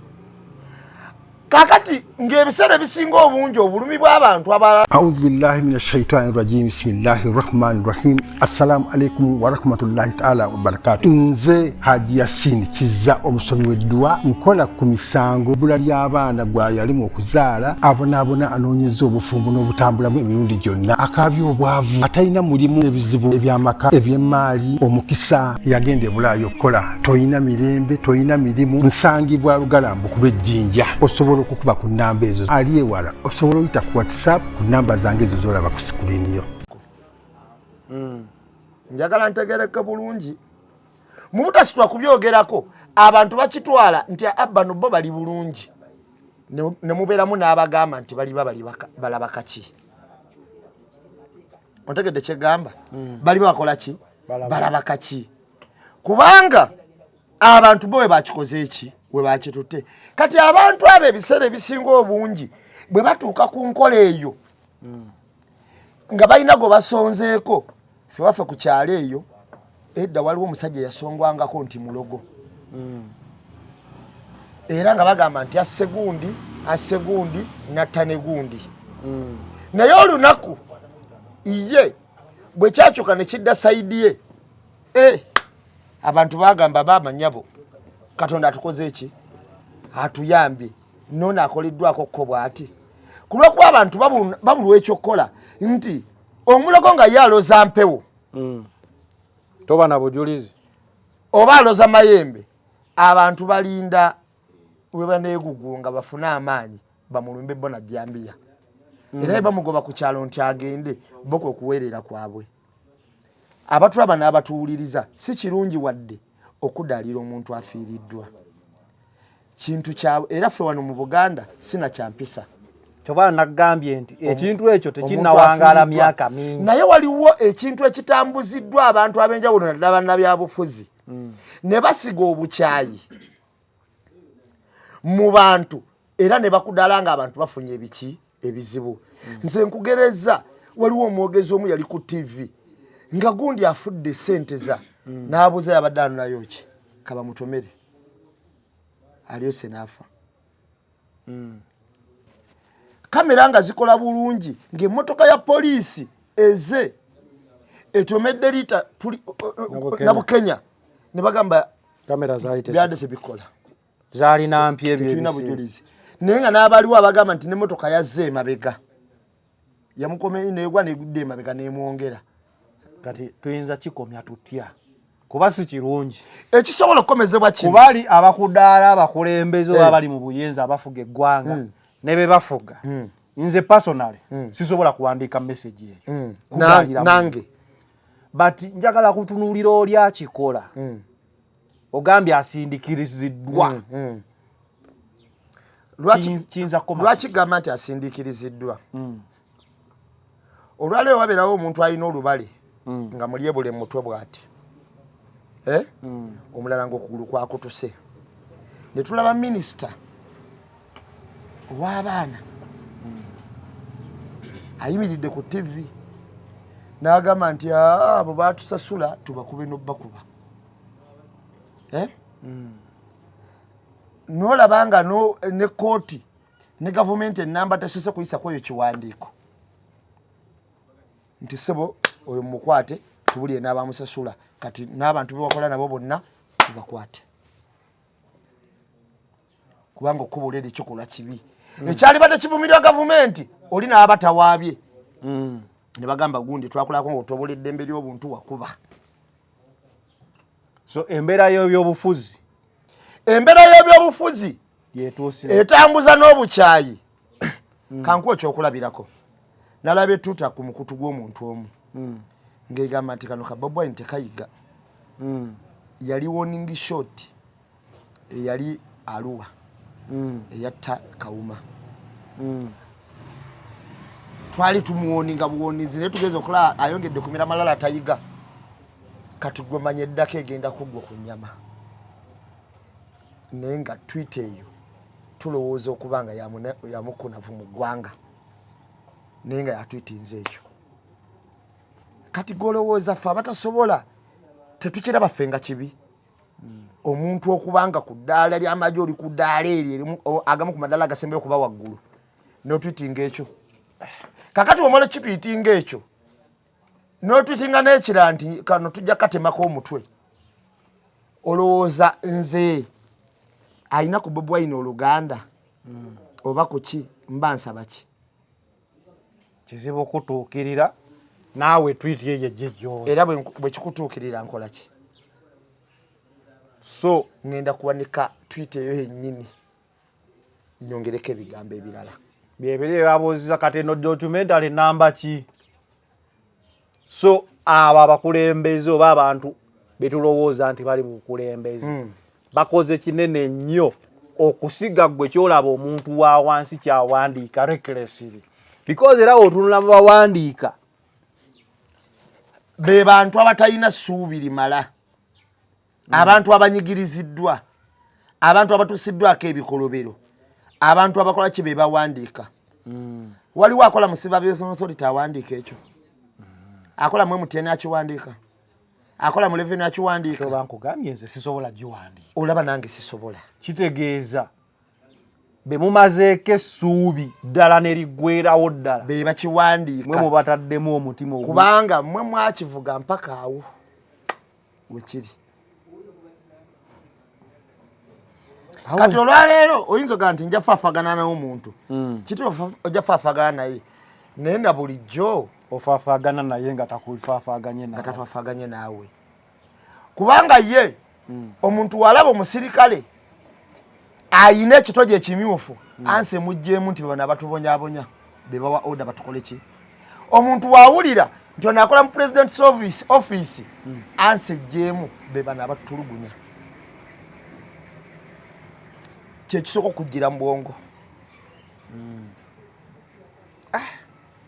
kakati ng'ebiseera ebisinga obungi obulumi bw'abantu abalala. A'udhu billahi minash shaitani rajim. Bismillahir rahmanir rahim. Assalamu alaikum wa rahmatullahi ta'ala wa barakatuh. Nze Haji Yasin Kiza omusomi w'eddua nkola ku misango bula ly'abaana gwa yalimu okuzaala abonaabona anoonyeza obufumbo n'obutambulamu emirundi gyonna akaabya obwavu atalina mulimu ebizibu eby'amaka eby'emmaali omukisa yagenda ebulaayo okukola toyina mirembe toyina mirimu nsangibwa lugalambu ku lw'ejjinja osobola okukuba ku namba ezo ali ewala osobola oyita ku WhatsApp ku namba zange ezo zolaba ku sikulini yo. Njagala ntegereke bulungi mu butasitwa kubyogerako abantu bakitwala nti abano bo bali bulungi ne mubeeramu n'abagamba nti bali balaba kaki ontegedde kye gamba bali bakola ki balaba kaki kubanga abantu bo we bakikoze eki we bakitutte kati abantu abo ebiseera ebisinga obungi bwe batuuka ku nkola eyo nga balina gwe basonzeeko ffe waffe ku kyalo eyo edda waliwo omusajja yasongwangako nti mulogo era nga bagamba nti asse gundi natta ne gundi naye olunaku iye bwe kyakyuka ne kidda sayidi ye abantu bagamba bamanyabo Katonda atukoze eki atuyambye nona akoleddwako kko bw'ati ku lw'okuba abantu babulwa ekyokukola nti omulogo nga ye aloza mpewo toba na bujulizi oba aloza mayembe abantu balinda we baneegugu nga bafune amaanyi bamulumbe bona jambiya era bamugoba ku kyalo nti agende bo kwe kuweerera kwabwe abatulaba n'abatuwuliriza si kirungi wadde okudaalira omuntu afiiriddwa kintu kyawe era ffe wano mu Buganda sina kyampisa kyoba nagambye nti ekintu ekyo tekinnawangaala myaka mingi naye waliwo ekintu ekitambuziddwa abantu ab'enjawulo naddala bannabyabufuzi ne basiga obukyayi mu bantu era ne bakudaala nga abantu bafunye ebiki ebizibu nze nkugereza waliwo omwogezi omu yali ku TV nga gundi afudde sente za n'abuuza yabadde anonayo ki kaba mutomere aliyose n'afa kamera nga zikola bulungi ng'emmotoka ya poliisi eze etomedde liita nabu Kenya ne bagamba kamera zaayite byadde tebikola zaalina mpya tulina bujulizi naye nga n'abaliwo abagamba nti n'emmotoka yazze emabega yamukomye neegwa negudde emabega n'emwongera kati tuyinza kikomya tutya kuba si kirungi ekisobola okukomezebwa kino kubali abakudaala abakulembeze abali mu buyinza abafuga eggwanga ne be bafuga nze personally sisobola kuwandiika message eyo nange but njagala kutunuulira oli akikola ogambye asindikiriziddwa lwaki gamba nti asindikiriziddwa olwaleero wabeerawo omuntu alina olubale nga mulyebule mu mutwe bw'ati omulala ng'okugulu kwakutuse ne tulaba minisita ow'abaana ayimiridde ku TV n'agamba nti abo baatusasula tubakube n'obbakuba n'olabanga ne kooti ne gavumenti ennamba tesose kuyisa kweyo kiwandiiko nti ssebo oyo mukwate tubulye n'abamusasula kati n'abantu bewakola nabo bonna tubakwate kubanga okuba eri ekikolwa kibi ekyali badde kivumirwa gavumenti oli n'abatawaabye ne bagamba gundi twakolako ng'otobola eddembe ly'obuntu wakuba. So embeera y'ebyobufuzi etambuza n'obukyayi kankuwa ekyokulabirako nalaba etuta ku mukutu gw'omuntu omu ng'egamba nti kano ka Bobi Wine tekayiga yali warning shot eyali Arua eyatta Kawuma twali tumuwoninga buwonizi naye tugeze okulaba ayongedde kumira malala atayiga kati gwe manya eddako egenda kuggwa ku nnyama naye nga tweet eyo tulowooza okuba nga yamukunavu mu ggwanga naye nga yatwitinze ekyo kati golowooza ffe abatasobola tetukiraba ffe nga kibi omuntu okubanga ku ddaala ly'amagye oli ku ddaala eryo agamu ku madaala agasembayo okuba waggulu n'otwitinga ekyo kakati omala kitwitinga ekyo n'otwitinga n'ekira nti kano tujja katemako omutwe olowooza nze ayina ku Bobi Wine oluganda oba kuki mba nsaba ki kizibu okutuukirira naawe tweet ye jejjo era bwe kikutuukirira nkola ki so ngenda kuwanika tweet eyo yennyini nyongereko ebigambo ebirala byebiri ebyabuuziza kati eno documentary namba ki so abo abakulembeze oba abantu betulowooza nti bali mu bukulembeze bakoze kinene nnyo okusiga gwe kyolaba omuntu wa wansi kyawandiika recklessly because era otunula mu bawandiika be bantu abatalina ssuubi limala abantu abanyigiriziddwa abantu abatusiddwako ebikolobero abantu abakola ki be bawandiika waliwo akola mu Civil Aviation Authority awandiika ekyo akola mu MTN akiwandiika akola mu Revenue akiwandiika bankugambye nze sisobola giwandiika olaba nange sisobola kitegeeza be mumazeeko essuubi ddala ne liggwerawo ddala be bakiwandiika mwe mubataddemu omutima kubanga mmwe mwakivuga mpaka awo wekiri kati olwaleero oyinza ogaa nti nja faafagana n'omuntu kituufu ojja faafagana naye naye na bulijjo ofaafagana naye nga takufaafaganye naawe kubanga ye omuntu walaba omusirikale ayina ekitojo ekimyufu anse mujjeemu nti bana batubonyabonya bebawa order batukole ki omuntu wawulira nti ono akola mu president's office anse jjeemu bebana batutulugunya kyekisooka okugira mu bwongo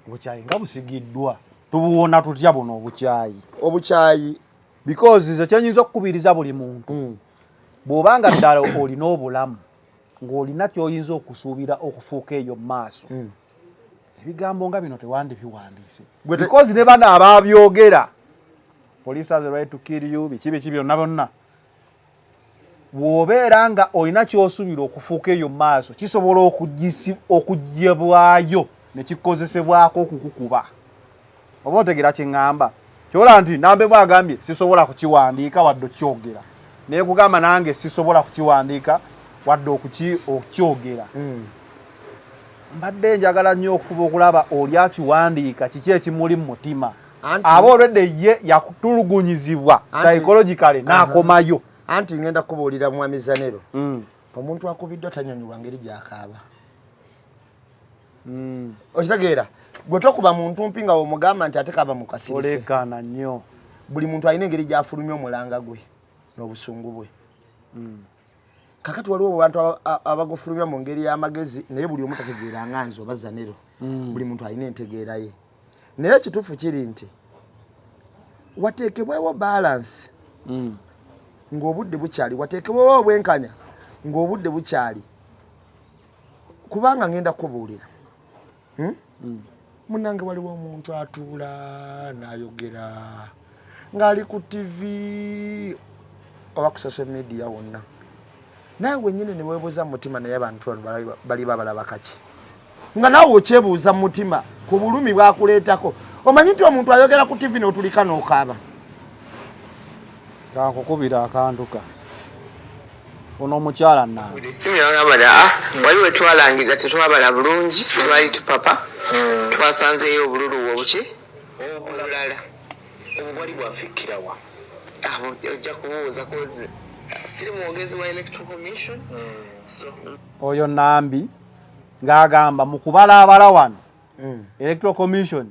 obukyayi nga busigiddwa tubuwona tutya buno obukyayi because nze kyenyinza okukubiriza buli muntu bw'obanga ddala olina obulamu ng'olina kyoyinza okusuubira okufuuka eyo mu maaso ebigambo nga bino tewandibiwandiise because ne bano ababyogera police has the right to kill you biki byonna byonna bw'obeera nga olina ky'osuubira okufuuka eyo mu maaso kisobola okugyebwayo ne kikozesebwako okukukuba oba otegera kye ŋŋamba kyola nti nambe mwagambye sisobola kukiwandiika wadde okyogera naye kugamba nange sisobola kukiwandiika wadde okukyogera mbadde njagala nnyo okufuba okulaba oli akiwandiika kiki ekimuli mu mutima aba olwedde ye yakutulugunyizibwa psychologically n'akomayo anti ngenda kubuulira mwami Zanero omuntu akubiddwa tanyonyiwa ngeri gyakaaba okitegeera gwe tokuba muntu mpi nga omugamba nti ate kaaba mu kasirise olekana nnyo buli muntu alina engeri gyafulumya omulanga gwe n'obusungu bwe kakati waliwo abantu abagufulumya mu ngeri y'amagezi naye buli omu tategeera nga nze oba Zanero buli muntu alina entegeera ye naye ekituufu kiri nti wateekebwewo balance ng'obudde bukyali wateekebwewo obwenkanya ng'obudde bukyali kubanga ngenda kubuulira munange waliwo omuntu atuula n'ayogera ng'ali ku TV oba ku social media wonna nawe wennyini ne weebuuza mu mutima naye abantu bali babalaba kaki nga naawe okyebuuza mu mutima ku bulumi bwakuleetako omanyi nti omuntu ayogera ku TV n'otulika n'okaaba kankukubira akantuka ono omukyala nange simu yagambala wali we twalangira tetwabala bulungi twali tupapa twasanzeeyo obululu obuki obulala obwali bwafikkirawa abo ojja kubuuza kozi siri mwogezi wa electoral commission so oyo nambi ng'agamba mu kubalaabala wano electoral commission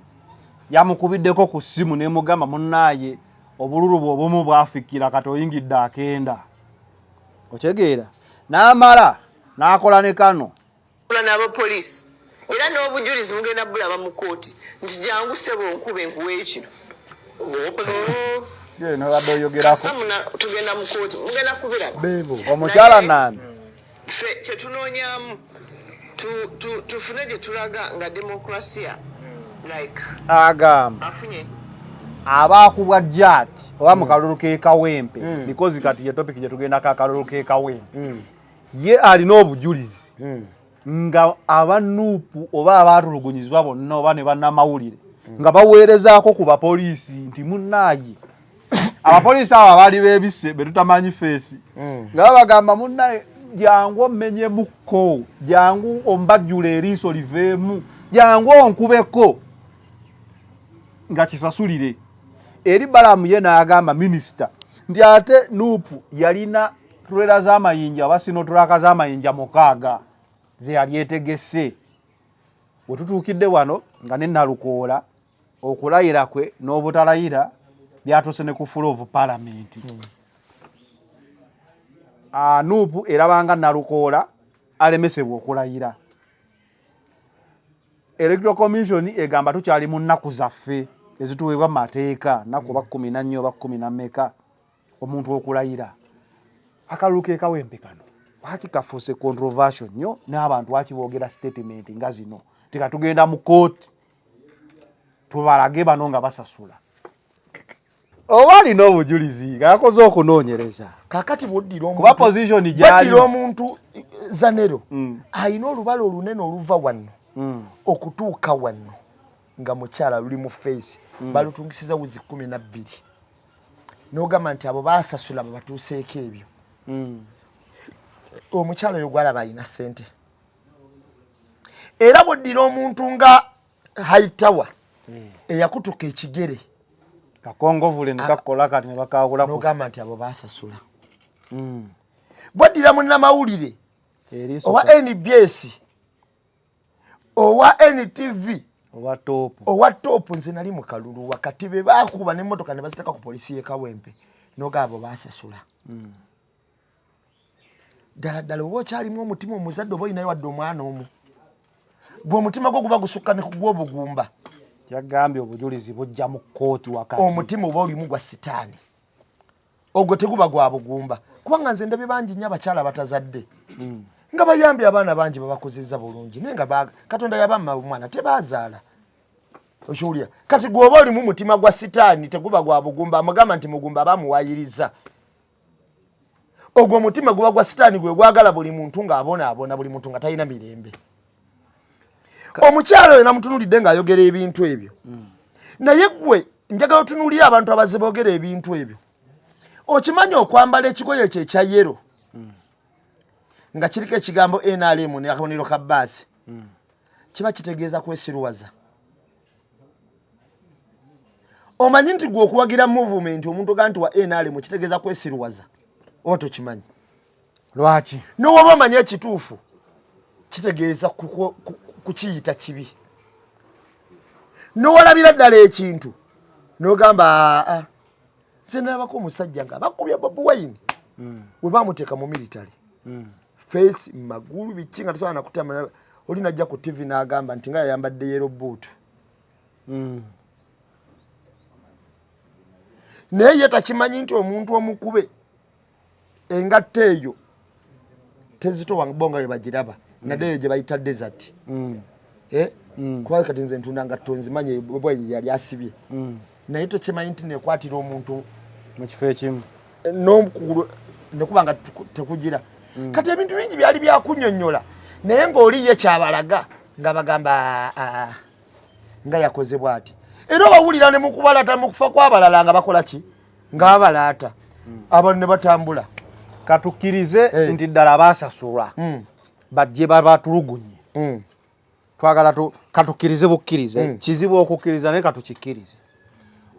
yamukubiddeko ku ssimu n'emugamba munnaaye obululu bw'obumu bwafikkira kati oyingidde akenda okyegeera n'amala n'akola ne kano n'abapoliisi era n'obujulizi mugenda bulaba mu kooti nti jangu ssebo nkube nkuweeyo kino sieno badde oyogerako tugenda mu kooti mugenda kubiraba omukyala nambi ffe kyetunoonyaamu tufune gye tulaga nga demokrasiya like agamba afunye abaakubwa jati oba mu kalulu k'ekawempe because kati ye topic gye tugendako akalulu k'ekawempe ye alina obujulizi nga abanuupu oba abaatulugunyizibwa bonna oba ne bannamawulire nga baweerezaako ku bapoliisi nti munnaaye abapoliisi abo abaali beebisse be tutamanyi feesi nga babagamba munnaaye jangu ommenyemukko jangu ombajjula eriiso liveemu jangu onkubeko nga kisasulire eri balamu ye n'agamba minisita nti ate nuupu yalina tulera z'amayinja oba sinotulaka z'amayinja 6 ze yali etegese bwe tutuukidde wano nga ne Nalukoola okulayira kwe n'obutalayira byatuuse ne ku full of parliament nuupu erabanga Nalukoola alemesebwa okulayira electoral commission egamba tukyali mu nnaku zaffe ezituweebwa mu mateeka nnaku oba 14 oba 10 omuntu okulayira akalulu k'ekawempe kano lwaki kafuuse controversial nnyo n'abantu lwaki boogera statement nga zino tikatugenda mu kooti tubalage bano nga basasula oba alina obujulizi nga yakoze okunoonyereza kakati kuba position gyali omuntu Zanero alina olubala olunene oluva wano okutuuka wano nga mukyala luli mu face balutungisiza wuzi 12 n'ogamba nti abo baasasula babatuuseeko ebyo omukyala oyo gwalaba alina ssente era bweddira omuntu nga Haitawa eyakutuka ekigere kakongovule nekakola kati ne bakawula n'ogamba nti abo baasasula bweddira munnamawulire owa NBS owa NTV owa top nze nali mu kalulu wakati be baakuba n'emmotoka ne baziteka ku poliisi y'ekawempe n'ogamba abo baasasula ddala oba okyalimu omutima omuzadde oba olinayo wadde omwana omu gwe omutima gwo guba gusukka ne kugwa obugumba kyagambye obujulizi bujja mu kooti wakati omutima oba olimu gwa sitaani ogwo teguba gwa bugumba kubanga nze ndabye bangi nnyo abakyala batazadde nga bayambye abaana bangi babakozeza bulungi naye nga Katonda yabamma omwana tebaazaala okiwulira kati gwoba olimu mutima gwa sitaani teguba gwa bugumba amugamba nti mugumba bamuwayiriza ogwo omutima guba gwa sitaani gwe gwagala buli muntu ng'abonaabona buli muntu nga talina mirembe omukyalo oyo namutunulidde ng'ayogera ebintu ebyo naye gwe njagala otunuulira abantu abaze boogera ebintu ebyo okimanyi okwambala ekigoye ekyo ekya yero nga kiriko ekigambo NRM n'akabonero ka bbaasi kiba kitegeeza kwesiruwaza omanyi nti gwe okuwagira movement omuntu ga nti wa NRM kitegeeza kwesiruwaza oba tokimanyi lwaki n'owoba omanyi ekituufu kitegeeza kukiyita kibi n'owalabira ddala ekintu n'ogamba nze nalabako omusajja nga bakubya Bobi Wine we baamuteeka mu military face magulu biki nga tosobola nakutama oli najja ku TV n'agamba nti nga yayambadde yero boot naye ye takimanyi nti omuntu omukube engatta eyo tezitowa bonga we bagiraba nadde eyo gye bayita desert Kuba kati nze ntundanga tonzimanye bwe yali asibye. Naye tokimanyi nti nekwatira omuntu mu kifo ekimu. N'omukulu ne kubanga tekugira. Kati ebintu bingi byali byakunnyonnyola. Naye ng'oli ye kyabalaga nga bagamba nga yakoze bw'ati. Era bawulira ne mukubalaata mu kufa kw'abalala nga bakola ki? Nga babalaata. Abantu ne batambula. Katukkirize nti ddala baasasula. Bajje babatulugunye. Twagala katukkirize bukkirize. Kizibu okukkiriza naye katukikkirize.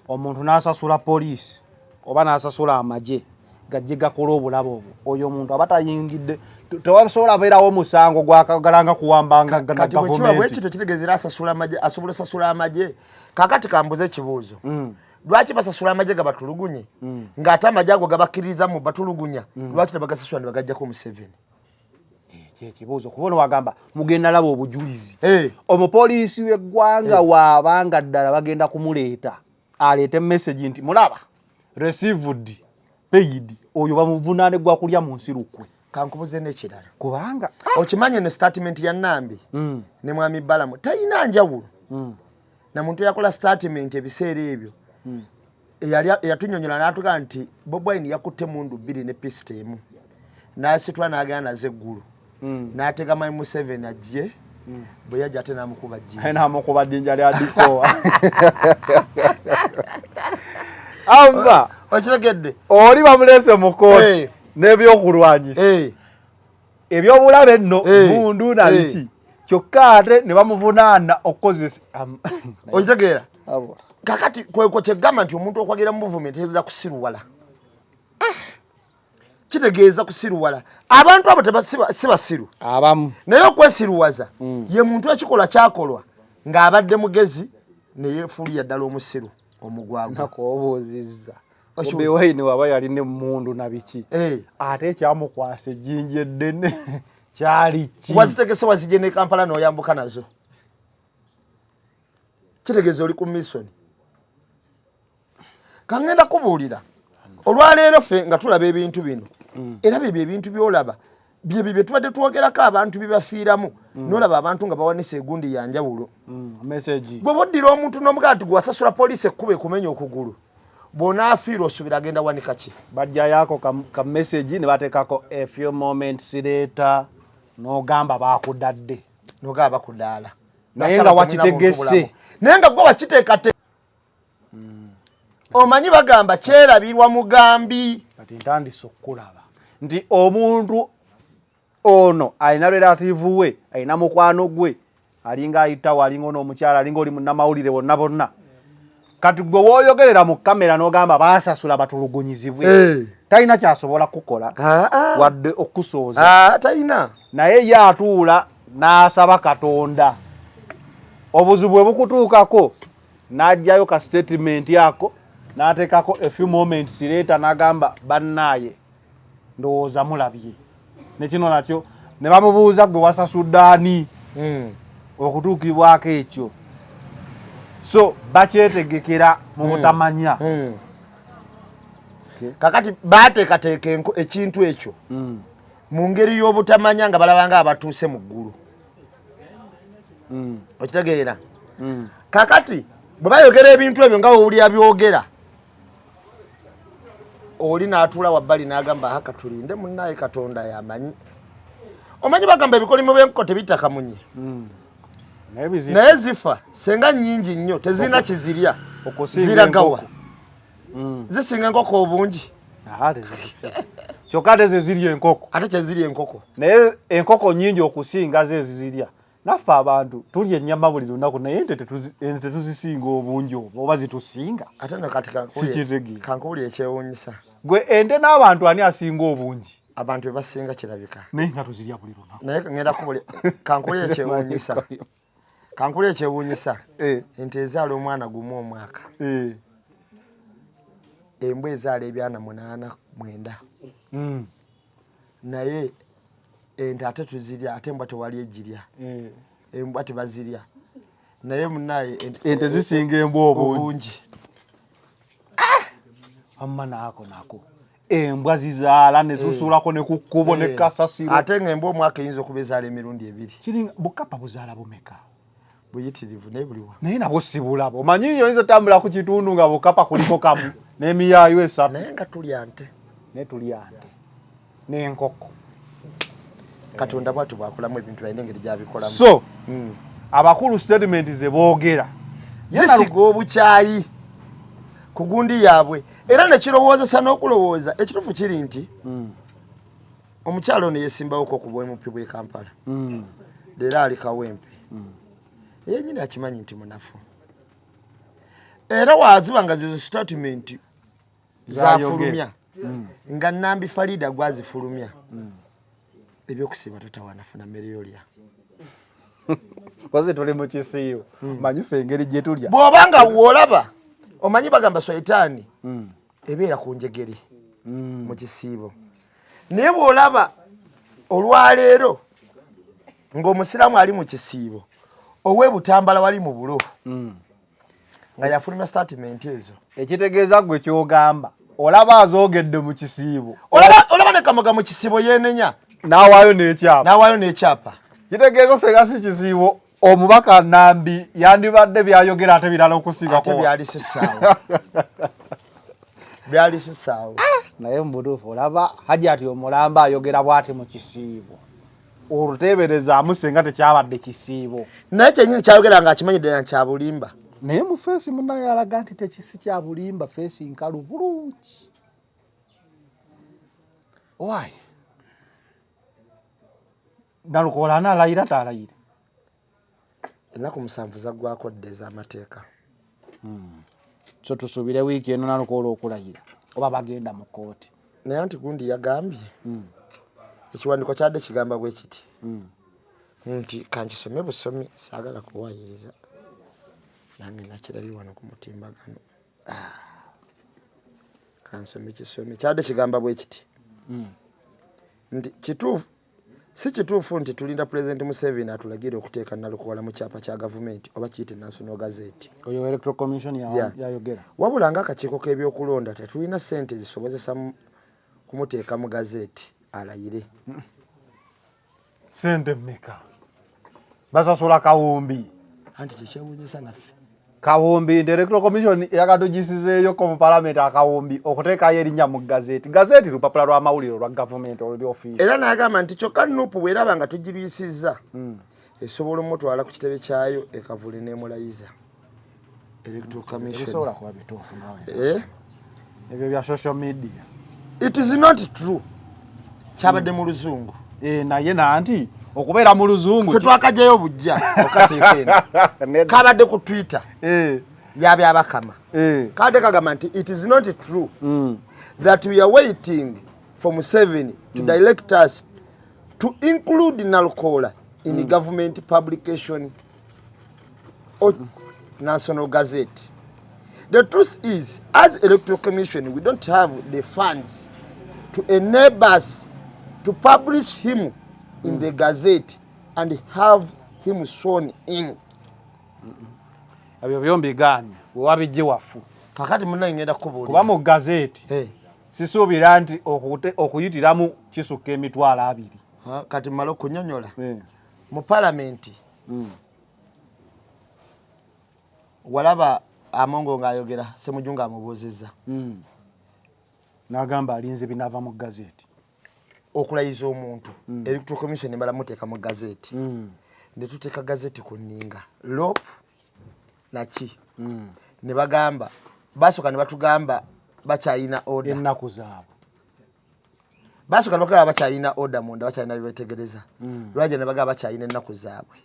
Omuntu n'asasula poliisi oba n'asasula amagye gajje gakola obulabo obwo. Oyo omuntu aba tayingidde. Tewasobola beerawo omusango gwakagalanga kuwambanga kati bwekiba bwekito kitegeezera asasula amagye asobola osasula amagye. Kaakati kambuze ekibuuzo. Lwaki basasula amagye gabatulugunye ng'ate amagye ago gabakkiririza mu batulugunya lwaki tebagasasula ne bagajjako Museveni? Ekibuuzo kubona wagamba mugenda laba obujulizi. Omupoliisi w'eggwanga waabanga ddala bagenda kumuleeta aleete message nti mulaba received paid oyo bamuvunaane gwa kulya mu nsi lukwe. Kankubuze n'ekirala kubanga okimanye ne statement ya Nambi ne mwami Balamu tayina njawulo. Na muntu yakola statement ebiseera ebyo yatunyonyola n'atuga nti Bobi Wine yakutte mundu 2 ne piste emu n'asitwa n'agana naze eggulu n'atega Mike Museveni ajje bwe yajja ate n'amukuba jjinja. N'amukuba jjinja lya diko. Amba okiregedde oli bamulese mu kooti n'ebyokulwanyisa ebyobulabe nno mundu nabiki kyokka ate ne bamuvunaana okukozesa okitegeera. Kakati kweko kyegamba nti omuntu okwagira mu buvumenti tegeeza kusiruwala. Kitegeeza kusiruwala. Abantu abo si basiru abamu naye okwesiruwaza ye muntu ekikola kyakolwa ng'abadde mugezi ne yeefuulira ddala omusiru omugwagwa. Nakobuuzizza Bobi Wine waba yali ne mundu nabiki ate ekyamukwasa ejjinja eddene kyali ki? Wazitegese wazije ne Kampala n'oyambuka nazo. Kitegeeza oli ku mission. Kangenda kubuulira olwaleero ffe nga tulaba ebintu bino era bye ebintu byolaba bye tubadde twogerako abantu bibafiiramu n'olaba abantu nga bawanise egundi ya njawulo. Message bwe boddira omuntu n'omugaati gwasasula poliisi ekkuba ekumenya okugulu bw'onaafiira osuubira agenda wanika ki? Bajja yako ka message ne bateekako a few moments later n'ogamba baakudadde n'ogamba bakudaala naye nga wakitegese naye nga gwe wakiteekate. Omanyi bagamba kyerabirwa mugambi. Kati ntandise okulaba nti omuntu ono alina relative we alina mukwano gwe alinga ayitawo alinga n'omukyala alinga oli munnamawulire bonna. Kati gwe wooyogerera mu kamera n'ogamba baasasula batulugunyizibwe talina kyasobola kukola wadde okusooza. Talina naye ye atuula n'asaba Katonda obuzibu bwe bukutuukako n'ajjayo ka statement yako n'ateekako a few moments later n'agamba bannaaye ndowooza mulabye ne kino nakyo ne bamubuuza gwe wasasudde ani okutuukibwako ekyo. So bakyetegekera mu butamanya. Kakati baateekateeka ekintu ekyo mu ngeri y'obutamanya nga balabanga abatuuse mu ggulu. Okitegeera. Kakati bwe bayogera ebintu ebyo nga owuli abyogera oli n'atuula wabbali n'agamba haka tulinde munnaye Katonda yamanyi. Omanyi bagamba ebikolimo by'enkoko tebita munye naye zifa senga nnyingi nnyo tezirina kizirya ziragawa zisinga enkoko obungi. Kyokka ate ze zirya enkoko ate kyezirya enkoko naye enkoko nnyingi okusinga ze zizirya. Naffe abantu tulya ennyama buli lunaku naye ente tuzisinga obungi oba zitusinga. Ate nakati kankubuli ekyewuunyisa gwe ente n'abantu ani asinga obungi? Abantu bebasinga kirabika naye nga tuzirya buli lunaku. Naye ngenda kubuli kankubuli ekyewuunyisa kankubuli ekyewuunyisa ente ezaala omwana gumu omwaka embwa ezaala ebyana 8-9 naye ente ate tuzirya ate embwa tewali ejirya embwa tebazirya naye munnaye ente zisinga embwa obungi. Amma nako embwa zizaala ne tusuulako ne ku kkubo ne kasasiro ate ng'embwa omwaka eyinza okuba ezaala emirundi 2. Kiringa bukapa buzaala bumeka? buyitirivu nebuliwa naye nabo sibulabo omanyi oyinza tambula ku kitundu nga bukapa kuliko kamu n'emiyaayo esatu naye nga tulya nte netulya nte n'enkoko katonda bwatu bwakolamu ebintu balina engeri gyabikolamu so abakulu statement ze boogera zisiga obukyayi ku gundi yaabwe era nekirowoozesa n'okulowooza ekituufu kiri nti omukyalo ono yeesimbawoko ku bwemupi bw'e Kampala leero ali Kawempe yenyini akimanyi nti munafu era waaziba nga zizo statement zafulumya nga Nambi Farida gwazifulumya ebyokusiiba tatawanafuna mmere yolya koze tuli mu kisiibo manyi ffe engeri gye tulya bw'obanga woolaba omanyi bagamba swetaani ebeera ku njegere mu kisiibo naye bw'olaba olwaleero ng'omusiraamu ali mu kisiibo ow'ebutambala wali mu bulo nga yafulumya statement ezo ekitegeeza gwe kyogamba olaba azoogedde mu kisiibo olaba ne Kamoga mu kisiibo yeenenya n'awaayo n'ekyapa kitegeeza senga si kisiibo omubaka Nambi yandibadde byayogera ate birala okusigako ate byali susaawo naye mubutuufu olaba Hajati Omulamba ayogera bw'ati mu kisiibo oluteeberezaamu senga tekyabadde kisiibo naye kyenyini kyayogera nga akimanyidde na kya bulimba naye mu feesi munaye alaga nti tekisi kya bulimba feesi nkalu bulungi why Nalukoola anaalayira taalayire ennaku 7 zaggwako dde ez'amateeka so tusuubire wiiki eno Nalukoola okulayira oba bagenda mu kooti naye anti gundi yagambye ekiwandiiko kyadde kigamba bwe kiti nti kankisome busomi saagala kuwaayiriza nange nakirabye wano ku mutimbagano kansome kisome kyadde kigamba bwe kiti nti kituufu si kituufu nti tulinda President Museveni atulagire okuteeka Nalukoola mu kyapa kya gavumenti oba kiyite National Gazette oyo Electoral Commission yayogera wabula ng'akakiiko k'ebyokulonda tetulina ssente zisobozesa kumuteeka mu gazeti alayire sente mmeka basasula kawumbi anti kyekyewuunyisa naffe kawumbi nti Electoral Commission yakatugisizeeyo ko mu Parliament akawumbi okuteekayo erinnya mu gazeti lupapula lwa mawulire lwa gavumenti oluli ofiisi era n'agamba nti kyokka Nuupu bw'eraba nga tugirwisizza esobola omutwala ku kitebe kyayo ekavule n'emulayiza Electoral Commission bisobola kuba bituufu nawe ebyo bya social media it is not true kyabadde mu luzungu naye nanti okubeera mu luzungu ffe twakajjayo bujja okateekeno kabadde ku Twitter yabyabakama kabadde kagamba nti it is not true that we are waiting for Museveni to direct us to include Nalukoola in government publication or National Gazette. The truth is, as Electoral Commission, we don't have the funds to enable us to publish him in the Gazette and have him sworn in. Ebyo byombigaanye wewabijje waffu kakati munaye ngenda kubuulira kuba mu gazeti sisuubira nti okuyitiramu kisukka emitwalo 2 kati mmala okunyonyola mu palamenti walaba Amongo ng'ayogera Ssemujju ng'amubuuzizza n'agamba alinze binaava mu gazeti okulayiza omuntu Electoral Commission balamuteeka mu gazeti ne tuteeka gazeti ku nninga lop naki ne bagamba basooka ne batugamba bakyayina order ennaku zaabwe basooka n'okugamba bakyayina order munda bakyayina byebetegereza lwajja ne bagamba bakyayina ennaku zaabwe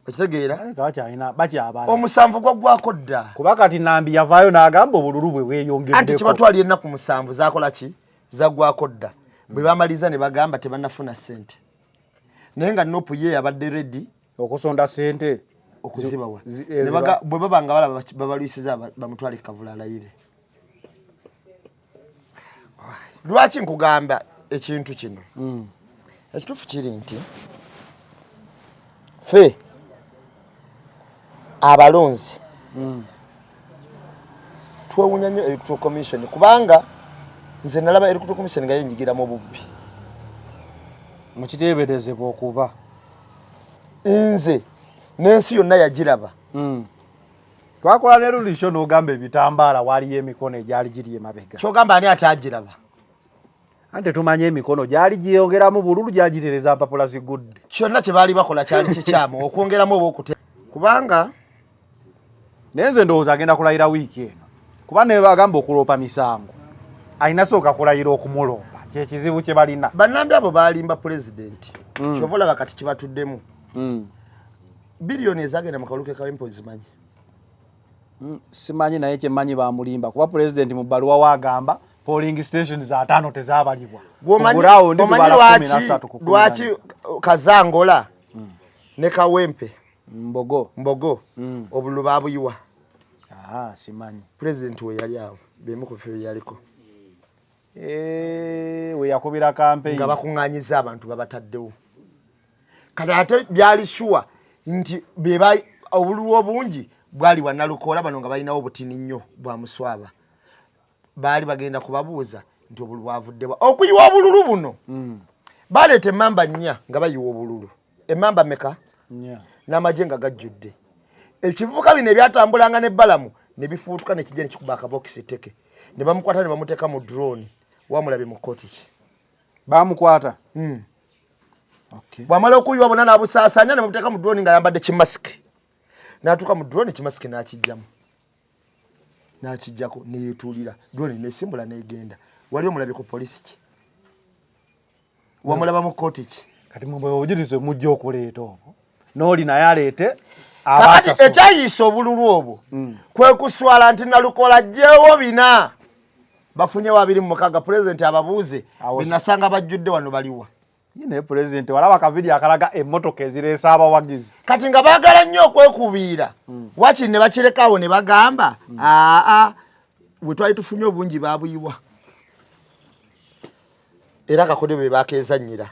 okitegeera bakyabala omusanvu gwaggwako dda kuba kati Nambi yavaayo n'agamba obululu bwe bweyongeddeko anti kibatwali ennaku 7 zakola ki zaggwako dda bwe bamaliza ne bagamba tebannafuna ssente naye nga Nuupu ye yabadde ready okusonda ssente okuzibawa bwe baba nga balaba babalwisiza bamutwale kavula alayire lwaki nkugamba ekintu kino ekituufu kiri nti ffe abalonzi twewunya nnyo Electoral Commission kubanga nze nalaba Electoral Commission nga yenyigira mu bubbi mu kiteeberezebwa okuba nze n'ensi yonna yagiraba. Twakola ne lulisho n'ogamba ebitambala waliyo emikono egyali giri emabega. Kyogamba ani atagiraba? Ante tumanye emikono gyali giyongeramu bululu gyagitereza mpapula zigudde. Kyonna kye baali bakola kyali kikyamu okwongeramu oba okute. Kubanga nenze ndowooza agenda kulayira wiiki eno. Kuba ne bagamba okuloopa misango. Alina sooka kulayira okumuloopa. Kye kizibu kye balina. Bannambi abo baalimba pulezidenti. Kyova olaba kati kibatuddemu. Biliyoni ezagenda mu kaluke kawempo zimanyi. Simanyi naye kye mmanyi bamulimba. Kuba pulezidenti mu bbaluwa wagamba polling stations za 5 tezaabalibwa. Lwaki Kazangola ne Kawempe Mbogo obululu baabuyiwa? Simanyi. Pulezidenti we yali awo bemu ku ffe yaliko. We yakubira campaign nga bakuŋŋaanyiza abantu babataddewo. Kati ate byali shuwa nti beba obululu obungi bwali bwannalukoola bano nga balinawo obutini nnyo bwa muswaba. Baali bagenda kubabuuza nti obululu bwavuddewa okuyiwa obululu buno. Baleeta emmamba 4 nga bayiwa obululu. Emmamba meka? N'amagye nga gajjudde. Ekivubuka bino ebyatambulanga n'ebbalamu ne bifuutuka ne kijja ne kikuba akabokisi teke. Ne bamukwata ne bamuteeka mu drone. Wamulabe mu kkooti ki? Bamukwata? Okay. Bwamala okuyiwa bonna n'abusaasanya ne bamuteeka mu drone nga ayambadde kimasiki. N'atuuka mu drone kimasiki n'akijjamu. N'akijjako neyetuulira. Drone n'esimbula n'egenda. Wali omulabe ku polisi ki? Wamulaba mu kkooti ki? Kati mwe obujirizo mujja okuleeta obwo. N'oli naye aleete abasasula. Ekyayiisa obululu obwo kwe kuswala nti Nalukoola jjeewo bina. Bafunye 26 pulezidenti ababuuze binasanga bajjudde wano baliwa. Yine pulezidenti walaba kavidiyo akalaga emmotoka ezireesa abawagizi. Kati nga baagala nnyo okwekubiira. Wakiri ne bakirekawo ne bagamba we twali tufunye obungi baabuyiwa. Era akakode be bakeezannyira.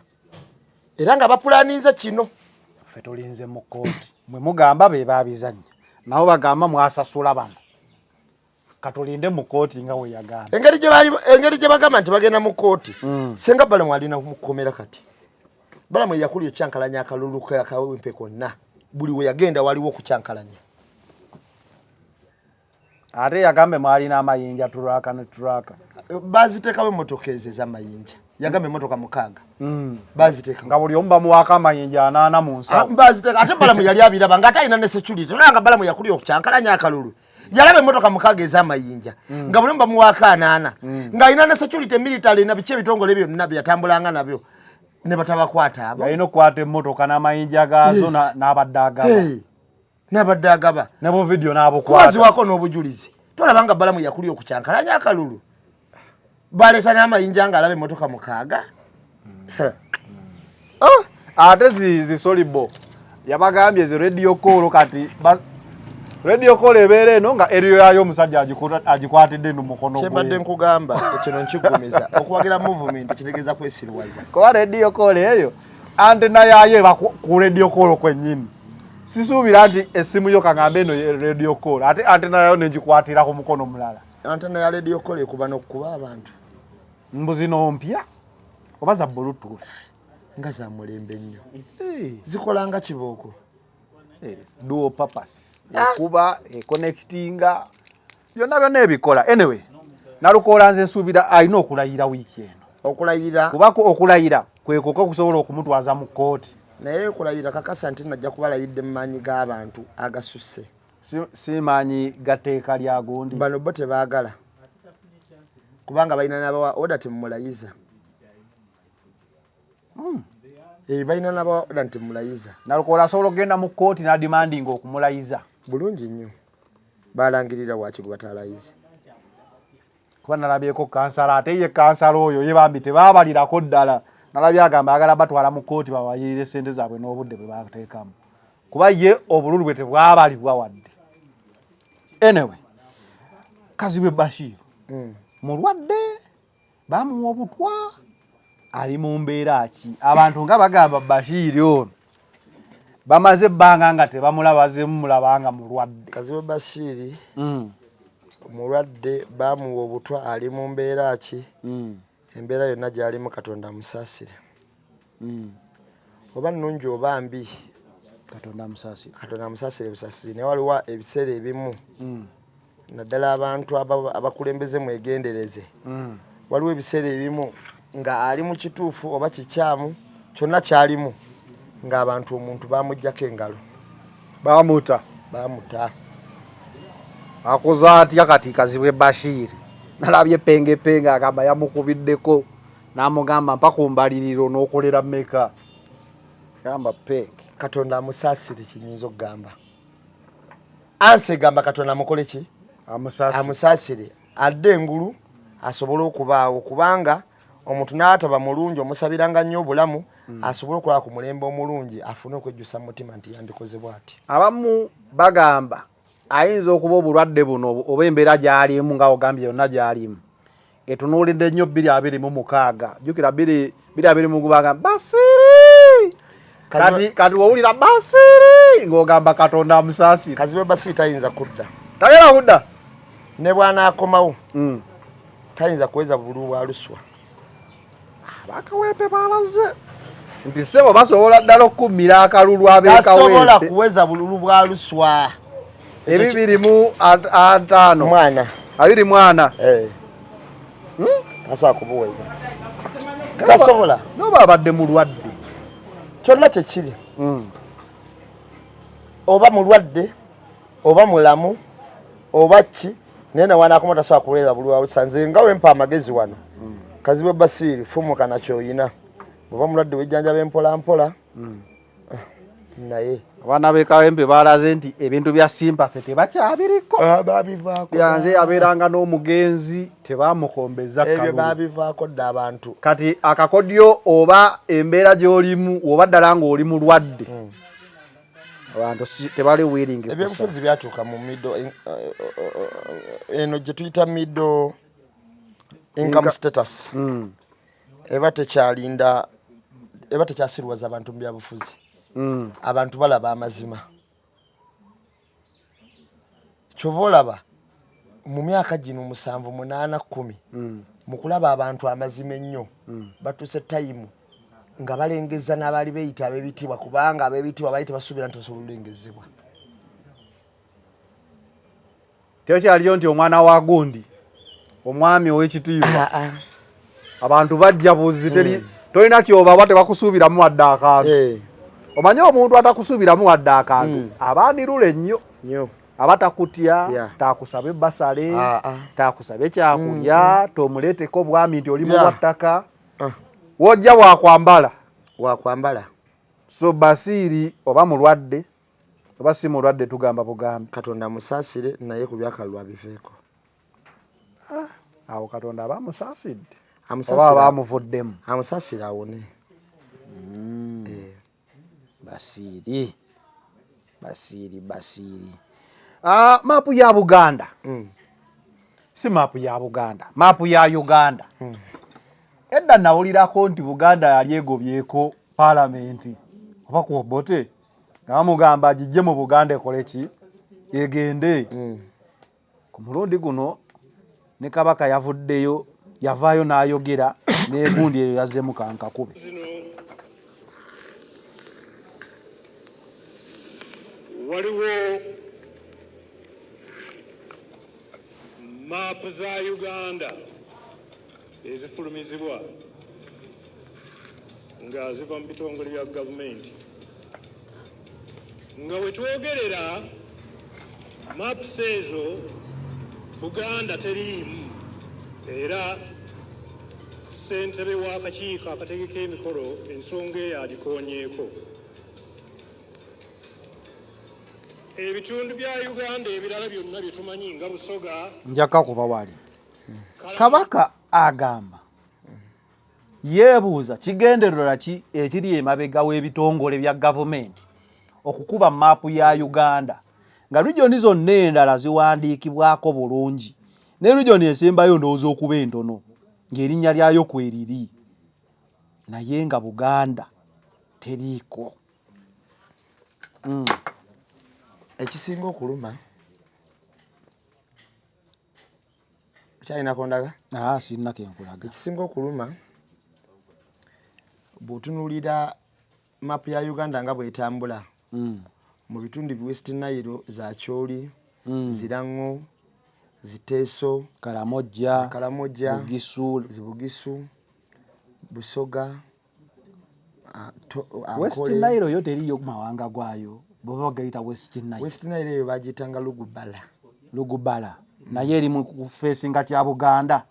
Era nga bapulaninze kino. Ffe tulinze mu kkooti. Mwe mugamba be baabizannya. Nabo bagamba mwasasula bano. Katulinde mu kkooti nga we yagamba. Engeri gye bagamba nti bagenda mu kkooti. Senga Balamu alina kumukomera kati. Balamu yakulyo kyankalanya akalulu Kawempe konna. Buli we yagenda waliwo kukyankalanya. Ate yagambe mwalina amayinja turaka ne turaka. Baziteekawo emmotoka ezo ez'amayinja. Yagambe emmotoka 6. Baziteeka. Nga buli omu bamuwaako amayinja 8 mu nsawo. Baziteeka. Ate Balamu yali abiraba nga ate alina ne security. Olanga Balamu yakulyo okukyankalanya akalulu. Yalaba emmotoka 6 ez'amayinja. Nga buli omu bamuwaako 8. Nga alina ne security military na biki ebitongole byonna byatambulanga nabyo. Ne batabakwata abo. Yalina okukwata emmotoka n'amayinja gaazo n'abadde agaba. N'abadde agaba. Ne mu video n'abukwata. Kwaziwako n'obujulizi. Tolabanga Balamu yakulyo okukyankalanya akalulu. Baleeta n'amayinja nga alaba emmotoka 6. Ate zisolibo yabagambye zi radio call kati radio call ebeera eno nga eriyo yayo omusajja agikwatidde mu mukono gwe. Kyebadde nkugamba ekino nkigumiza okuwagira movement kitegeeza kwesirwaza. Kuba radio call eyo antena yayo eba ku radio call kwennyini. Sisuubira nti essimu yo kaŋŋambe eno radio call ate antena yayo negikwatira ku mukono mulala. Antena ya radio call ekuba n'okukuba abantu. Mbuzi n'ompya oba za Bluetooth. Nga za mulembe nnyo. Zikolanga kibooko. Dual purpose. Kuba connectinga byonna ebikola. Anyway, Nalukoola nze nsuubira alina okulayira wiiki eno. Okulayira. Kuba okulayira kwe kokka okusobola okumutwaza mu kkooti. Naye okulayira kakasa nti najja kubalayidde mu maanyi g'abantu agasusse. Si maanyi gateeka lya gundi. Bano bo tebaagala. Kubanga balina n'abawa oda temumulayiza. Balina n'abawa oda temumulayiza. Nalukoola asobola okugenda mu kkooti n'adimandinga okumulayiza. Bulungi nnyo. Balangirira waki gwe batalayize. Kuba nalabyeko kansala ate ye kansala oyo ye bambi tebaabalirako ddala. Nalabye agamba agala batwala mu kkooti babayirire ssente zaabwe n'obudde bwe bateekamu. Kuba ye obululu bwe tebwabalibwa wadde. Anyway, Kazibwe Bashir mulwadde bamuwa obutwa ali mu mbeera ki? Abantu nga bagamba Bashir ono bamaze ebbanga nga tebamulabazeemu mulabanga mulwadde. Kazibwe Bashir mulwadde bamuwa obutwa ali mu mbeera ki? Embeera yonna gy'alimu Katonda amusaasire. Oba nnungi oba mbi Katonda amusaasire busasiri. Ne waliwo ebiseera ebimu naddala abantu abakulembeze mwegendereze. Waliwo ebiseera ebimu nga ali mu kituufu oba kikyamu kyonna kyalimu ng'abantu omuntu bamuggyako engalo. Bamuta. Akoze atya kati Kazibwe Bashir? Nalabye penge agamba yamukubiddeko n'amugamba mpa ku mbaliriro n'okolera mmeka. Gamba penge. Katonda amusaasire kinyinza okugamba. Anse gamba Katonda amukole ki? Amusaasire. Adde engulu asobole okubaawo kubanga omuntu n'ataba mulungi omusabiranga nnyo obulamu asobole okulaba ku mulembe omulungi afune okwejjusa mu mutima nti yandikoze bw'ati. Abamu bagamba ayinza okuba obulwadde buno oba embeera gy'alimu nga ogambye yonna gy'alimu etunuulidde nnyo 2026 jjukira 2026 bagamba Basiiri kati wowulira Basiiri ng'ogamba Katonda amusaasire. Kazibwe Basiiri tayinza kudda. Tayinza kudda ne bw'anaakomawo tayinza kuweza bululu bwa luswa. Bakaweepe balaze nti sebo basobola ddala okukumira akalulu abeekaweepe. Tasobola kuweza bululu bwa luswa. 205 mwana 24 tasobola kubuweza. Tasobola noba abadde mulwadde kyonna kyekiri oba mulwadde oba mulamu oba ki naye nawanakoma tasobola kuweza bululu bwa luswa. Nze nga wempa amagezi wano Kazibwe Basiiri fumuka nakyoyina bw'oba mulwadde wejjanjaba empola mpola naye abaana b'ekawempe balaze nti ebintu bya sympathy tebakyabiriko. Babivaako. Yanze yabeeranga n'omugenzi tebamukombeza kalulu. Ebyo babivaako dda abantu. Kati akakodyo oba embeera gy'olimu oba ddala ng'oli mulwadde abantu tebali willing kusa. Ebyobufuzi byatuuka mu middle eno gye tuyita middle income status. Eba tekyalinda eba tekyasirwaza abantu mu byabufuzi. Abantu balaba amazima. Kyova olaba mu myaka gino 7, 8, 10 mu kulaba abantu amazima ennyo batuuse tayimu nga balengeza n'abaali beeyita ab'ebitiibwa kubanga ab'ebitiibwa baali tebasuubira nti basobola olengezebwa. Tekyaliyo nti omwana wa gundi omwami ow'ekitiibwa abantu bajja buzi tolina ky'oba tebakusuubiramu wadde akantu. Omanye omuntu atakusuubiramu wadde akantu abaanirula ennyo abatakutya takusaba ebbasale takusaba ekyakulya tomuleeteko bwami nti oli mu bwattaka wojja wakwambala. So Basiiri oba mulwadde oba si mulwadde tugamba bugambi. Katonda amusaasire naye ku byakalulu abiveeko. Awo Katonda aba amusaasidde oba aba amuvuddemu. Amusaasire awone. Basiiri. Maapu ya Buganda. Si maapu ya Buganda. Maapu ya Uganda. Edda nawulirako nti Buganda yali egobyeko palamenti. Oba ku Obote. Nga mugamba agijje mu Buganda ekole ki? Egende. Ku mulundi guno ne Kabaka yavuddeyo yavaayo n'ayogera n'egundi eyo yazzeemu kankakube. Waliwo maapu za Uganda ezifulumizibwa nga ziva mu bitongole bya gavumenti nga wetwogerera maapusi ezo Buganda teriimu era ssentebe w'akakiiko akategeka emikolo ensonga eyo agikoonyeeko. Ebitundu bya Uganda ebirala byonna bye tumanyi nga Busoga njaka kuba wali Kabaka agamba yeebuuza kigendererwa ki ekiri emabega w'ebitongole bya gavumenti okukuba maapu ya Uganda nga regioni zonna endala ziwandiikibwako bulungi ne regioni esembayo ndowooza okuba entono ng'erinnya lyayo kweriri naye nga Buganda teriiko. Ekisinga okuluma kyalina kondaga? Sirina kenkulaga. Ekisinga okuluma bw'otunuulira maapu ya Uganda nga bw'etambula mu bitundu West Nile za Choli, Zirango, Ziteso, Karamoja, Bugisu, Busoga, West Nile yote eriyo mawanga gwayo boba gaita West Nile. West Nile yo bagitanga Lugubala. Naye eri mu kufesinga kya Buganda.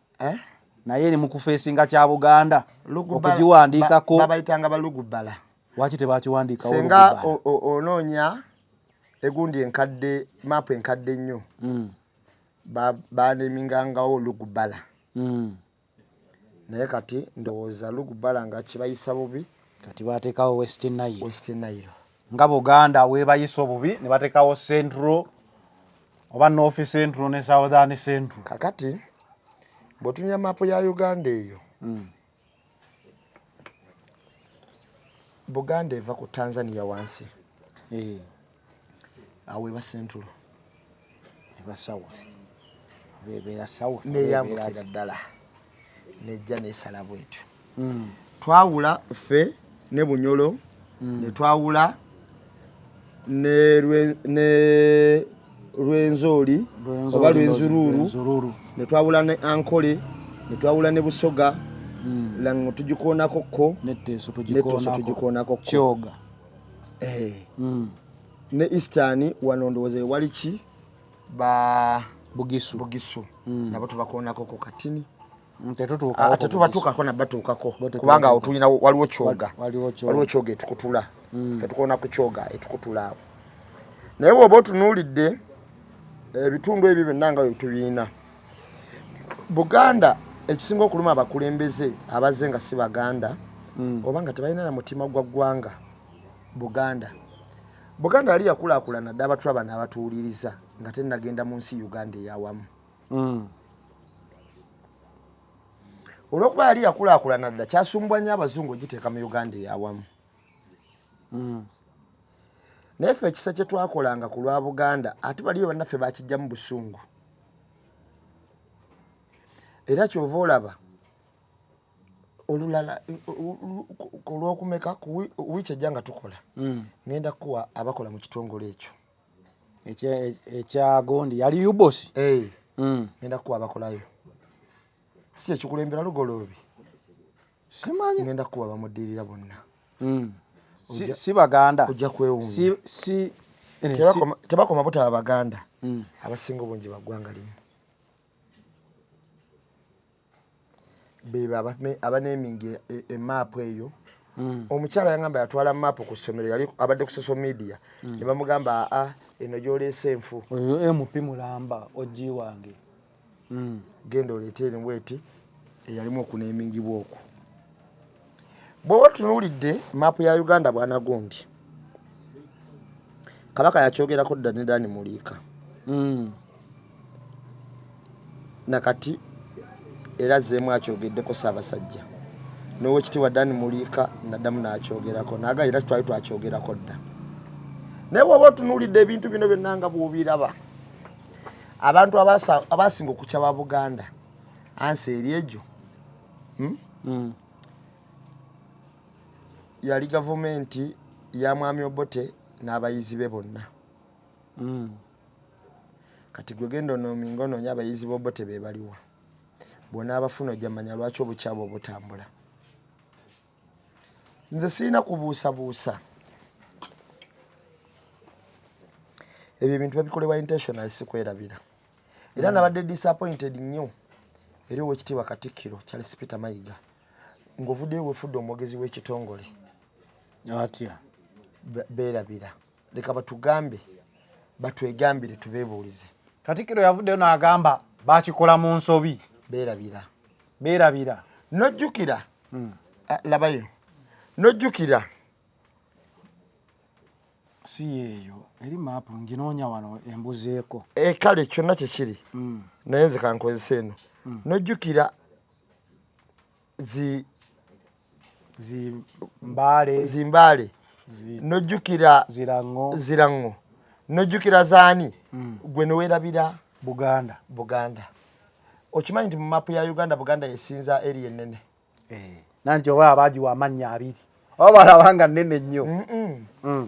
Naye eri mu kufesinga kya Buganda. Okugiwandikako babayitanga Balugubala. Waki tebakiwandika Senga ononya egundi enkadde map enkadde nnyo. Banemingangawo Lugubala. Naye kati ndowooza Lugubala nga kibayisa bubi kati bateekawo West Nile. Nga Buganda webayisa obubi ne bateekawo Central oba North Central ne Southern Central. Kakati botunya mapu ya Uganda eyo. Buganda eva ku Tanzania wansi. Awe ba Central. Eba South. Bebera South. Ne yamukira ddala. Nejja nesala bwetu. Twawula ffe ne Bunyolo. Ne twawula ne Rwenzori oba Rwenzururu. Ne twawula ne Ankole. Ne twawula ne Busoga. Lango tujikoonako ko. Netteeso tujikoonako Kyoga. Ne Eastern wano ndowooza wali ki Bugisu. Nabo tubakoonako ko katini. Tetubatuukako nabatuukako kubanga awo tulina waliwo Kyoga. Waliwo Kyoga etukutula. Ffe tukoona ku Kyoga etukutula awo. Naye bw'oba otunuulidde ebitundu ebyo byonna nga tubiina. Buganda ekisinga okuluma abakulembeze abazze nga si Baganda oba nga tebalina na mutima gwa ggwanga. Buganda yali yakulaakulana dda abatula bano abatuwuliriza nga tennagenda mu nsi Uganda eyawamu. Olw'okuba yali yakulaakulana dda kyasumbwa nnyo Abazungu ogiteeka mu Uganda eyawamu. Naye ffe ekisa kye twakolanga ku lwa Buganda ate baliyo bannaffe bakijja mu busungu. Era kyova olaba olulala olw'okumeka ku wiiki ejja nga tukola. Ngenda kuwa abakola mu kitongole ekyo. Ekya Gondi yali Ubosi. Ngenda kuwa abakolayo. Si ekikulembera Lugoloobi. Simanyi. Ngenda kuwa bamuddirira bonna. Si Baganda. Ojja kwewuunya. Tebakoma butaba Baganda. Abasinga obungi baggwanga limu. Beba abaneminga emaapu eyo. Omukyala yangamba yatwala maapu ku ssomero yali abadde ku social media. Ne bamugamba eno gy'oleese enfu. MP Mulamba oji wange. Genda oleetere bweti eyalimu okuneemingibwa okwo. Bw'oba tunuulidde maapu ya Uganda Bwana Gondi. Kabaka yakyogerako dda ne Dani Muliika. Nakati era zeemu akyogeddeko Ssaabasajja. N'Oweekitiibwa Dani Muliika naddamu n'akyogerako. Naga era twali twakyogerako dda. Naye bw'oba otunuulidde ebintu bino byonna nga bw'obiraba. Abantu abasinga okukyaba Buganda ansi eri egyo yali gavumenti ya Mwami Obote n'abayizi be bonna. Kati gwe genda onoominga onoonya abayizi b'Obote be baliwa. Bw'ona abafuna ojja manya lwaki obukyaba obutambula. Nze sirina kubuusabuusa. Ebyo ebintu babikolebwa intentional si kwerabira. Era nabadde disappointed nnyo eri Oweekitiibwa Katikkiro Charles Peter Mayiga ng'ovuddeyo wefudde omwogezi w'ekitongole. Atya. Beerabira. Leka batugambe batwegambire tubeebuulize. Katikkiro yavuddeyo n'agamba bakikola mu nsobi. Beerabira. Nojjukira. Labayo. Nojjukira. Si eyo eri maapu nginoonya wano embuzeeko. Kale kyonna kyekiri. Naye nze kankozesa eno. Nojjukira Zimbaale. Nojjukira Zirango. Nojjukira zaani. Gwe neweerabira Buganda. Okimanyi nti mu maapu ya Uganda Buganda yesinza eri ennene. Nanti oba abagiwa amannya 2. Obalabanga nene nnyo.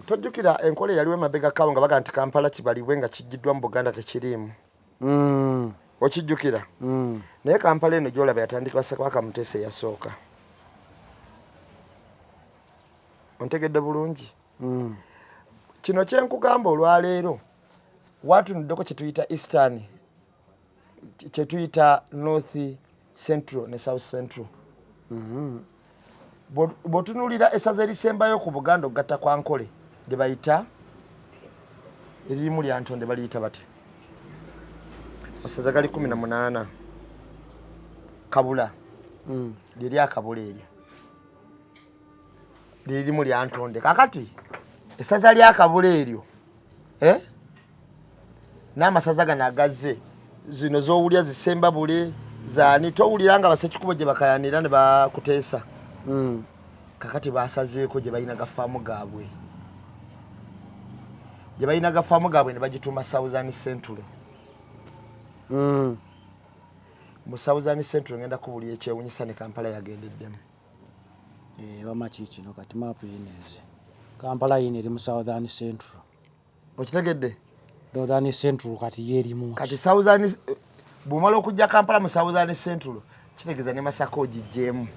Tojjukira enkola yaliwo emabega kawo nga baga nti Kampala kibalibwe nga kijiddwa mu Buganda tekiriimu. Okijjukira? Naye Kampala eno gy'olaba yatandikibwa Ssekabaka Muteesa eyasooka. Ontegedde bulungi? Kino kyenkugamba olwaleero watunuddeko kye tuyita Eastern, kye tuyita North Central ne South Central. Bw'otunuulira essaza erisembayo ku Buganda okugatta kwa Nkole lye bayita eririmu lya Ntonde baliyita bate? Essaza gali 18 Kabula liri akabula eryo lirimu lya Ntonde. Kakati essaza lya Kabula eryo n'amasaza gano agazze zino z'owulya zisemba bule zaani towulira nga Basekikubo gye bakayanira ne bakuteesa. Kakati basazeeko gye balina gafaamu gaabwe. Gye balina gafaamu gaabwe ne bagituuma Southern Central. Mu Southern Central ngenda kubulya ekyewunyisa ne Kampala yagendeddemu. Bamaki kino kati maapu yineze. Kampala yine eri mu Southern Central. Okitegedde? Northern Central kati yerimu. Kati Southern bumala okujja Kampala mu Southern Central kitegeeza ne Masaka ogijjeemu.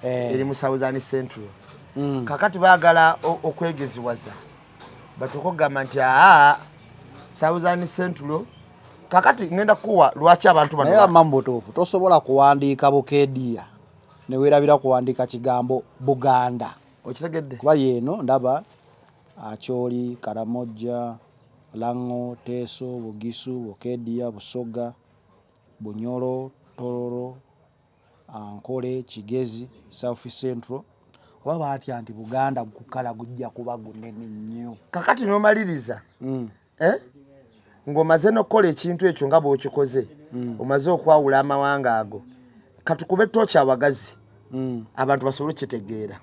Eri mu Southern Central. Kakati baagala okwegeziwaza batukogamba nti Southern Central. Kakati ngenda kuwa lwaki abantu bano naye mambo tofu tosobola kuwandiika Bukedia ne weerabira kuwandiika kigambo Buganda. Okitegedde? Kuba yeeno ndaba Acholi, Karamoja, Lango, Teso, Bugisu, Bukedia, Busoga, Bunyoro, Tororo, Nkole, Kigezi, South Central. Waba atya nti Buganda gukala gujja kuba gunene nnyo. Kakati n'omaliriza ng'omaze n'okkola ekintu ekyo nga bw'okikoze omaze okwawula amawanga ago katukube tooki awagazi abantu basobole okitegeera.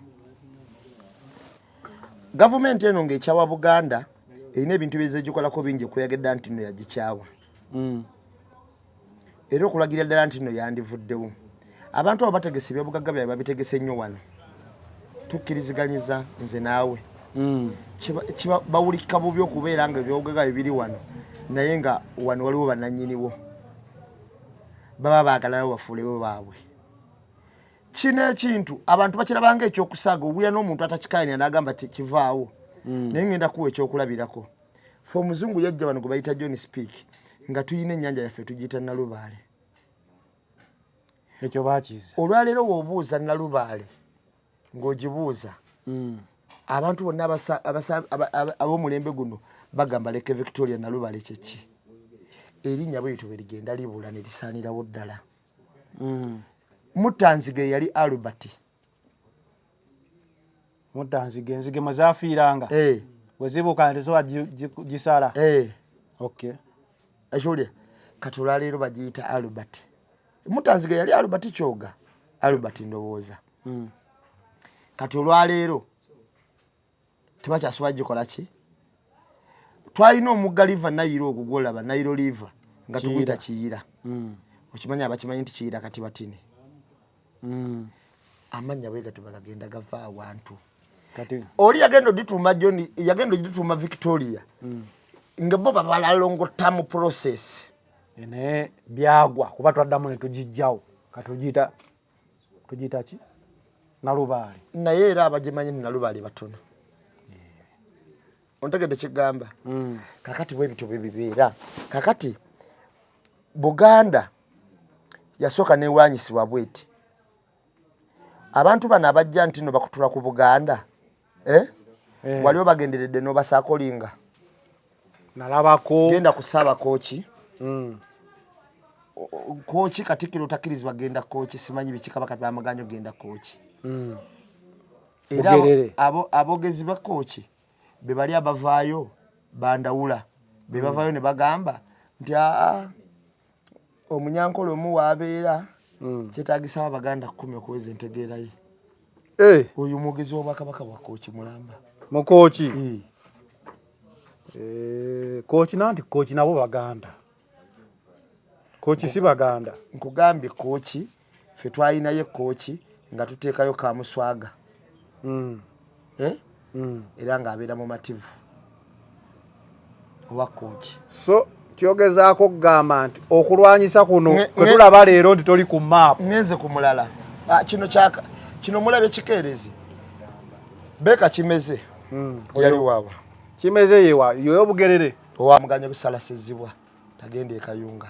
Gavumenti eno ng'ekyawa Buganda erina ebintu byeze gikolako bingi okweyagedda nti nno yagikyawa era okulagira ddala nti nno yandivuddewo. Abantu abo bategese ebyobugagga byabwe babitegese nnyo wano tukkiriziganyiza nze naawe bawulikika bubi okubeera nga ebyobugagga bibiri wano naye nga wano waliwo bannannyiniwo baba baagala bafuulewo baabwe. Kino ekintu abantu bakirabanga ekyokusaaga obulya n'omuntu atakikaanya n'agamba kivaawo naye ngenda kuwa ekyokulabirako. Fe omuzungu yajja wano gwe bayita John Speak nga tuyina ennyanja yaffe tugiyita Nalubaale. Ekyo baakiza. Olwaleero w'obuuza Nalubaale ng'ogibuuza abantu bonna ab'omulembe guno bagamba Lake Victoria Nalubaale kyeki. Erinnya bw'etyo bwe ligenda libula ne lisaanirawo ddala. Mutanzige yali Albert. Mutanzige enzige mwe zaafiiranga. Wezibuuka nti zoba gisala. Okay. Ashulya kati olwaleero bagiyita Albert. Mutanzige yali Albert Kyoga. Albert ndowooza. Kati olwaleero tebakyasobola gikola ki? Twalina omugga River Nile ogwo gw'olaba Nile River nga tuguyita Kiyira. Okimanyi abakimanyi nti Kiyira kati batini. Amanya bwe gato bagenda gava awantu. Kati oli yagenda odituuma John yagenda odituuma Victoria. Nga bo babalongota mu process. Ene byagwa kuba twaddamu ne tugijjawo katugiyita ki? Nalubaale. Naye era abagimanyi ni Nalubaale batono. Ontegedde kigamba. Kakati bwe bityo bibeera. Kakati Buganda yasooka neewanyisibwa bweti. Abantu bano abajja nti no bakutula ku Buganda waliwo bagenderedde n'obasaakolinga. Nalabako genda kusaba kochi. Kochi Katikkiro takirizibwa genda kochi simanyi biki Kabaka bamaganyo genda kochi. Era abogezi ba kochi be bali abavaayo bandawula be bavaayo ne bagamba nti omunyankolo mu wabeera kyetaagisa Abaganda 10 okuweza entegeera ye. Oyo mwogezi w'Obwakabaka bwa kochi mulamba mu kochi. Kochi nanti kochi nabo Baganda. Kochi si Baganda. Nkugambye kochi fe twalinayo kochi nga tuteekayo Kamuswaga. era ng'abeera mu mativu owa kooki. So kyogezaako kugamba nti okulwanyisa kuno kwe tulaba leero nti toli ku maapu. Ngenze ku mulala kino mulabe kikeerezi Beka Kimeze yali wawa Kimeze yoyo Bugerere owamuganye kusalasizibwa tagenda e Kayunga.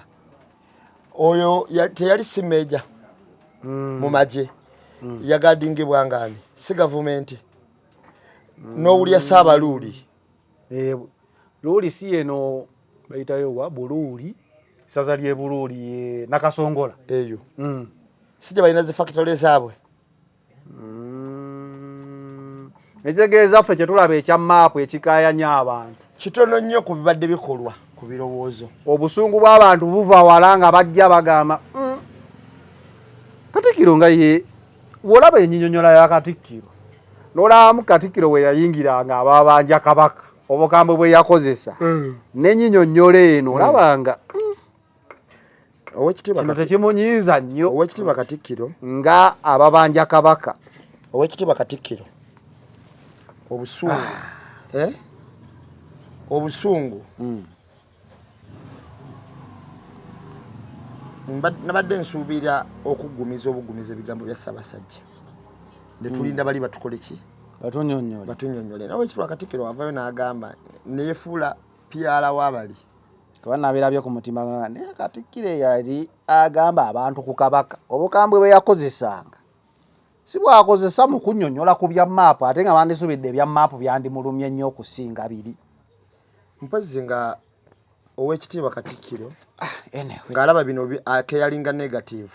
Oyo teyali simeja mu maje yagadingibwa ngani si gavumenti n'owulya Saabaluli Luli si eno bayitayo wa Bululi saza lye Bululi Nakasongola eyo sijja balina zi factory zaabwe. Ekigeeza ffe kye tulaba ekya maapu ekikaayanya abantu kitono nnyo ku bibadde bikolwa ku birowoozo. Obusungu bw'abantu buva wala nga bajja bagamba Katikkiro nga ye wolaba enyinyonyola ya Katikkiro n'olabamu Katikkiro we yayingiranga ababanja Kabaka obukambwe bwe yakozesa n'enyinyonyola eno olabanga kino tekimunyiiza nnyo. Owekitiibwa Katikkiro nga ababanja Kabaka. Owekitiibwa Katikkiro obusungu obusungu nabadde nsuubira okuggumiza obugumiza ebigambo bya Ssaabasajja ne tulinda bali batukole ki batunyonyole. Nawe ekitwa Katikkiro wavayo n'agamba neyefuula pyala w'abali kuba nabirabye ku mutima ne Katikkiro yali agamba abantu ku Kabaka obukambwe bwe yakozesanga si bwakozesa mu kunnyonnyola ku bya maapu ate nga bandisubidde ebya maapu byandimulumye nnyo okusinga biri. Mpozzi nga owekitiibwa Katikkiro ng'alaba bino keyalinga negative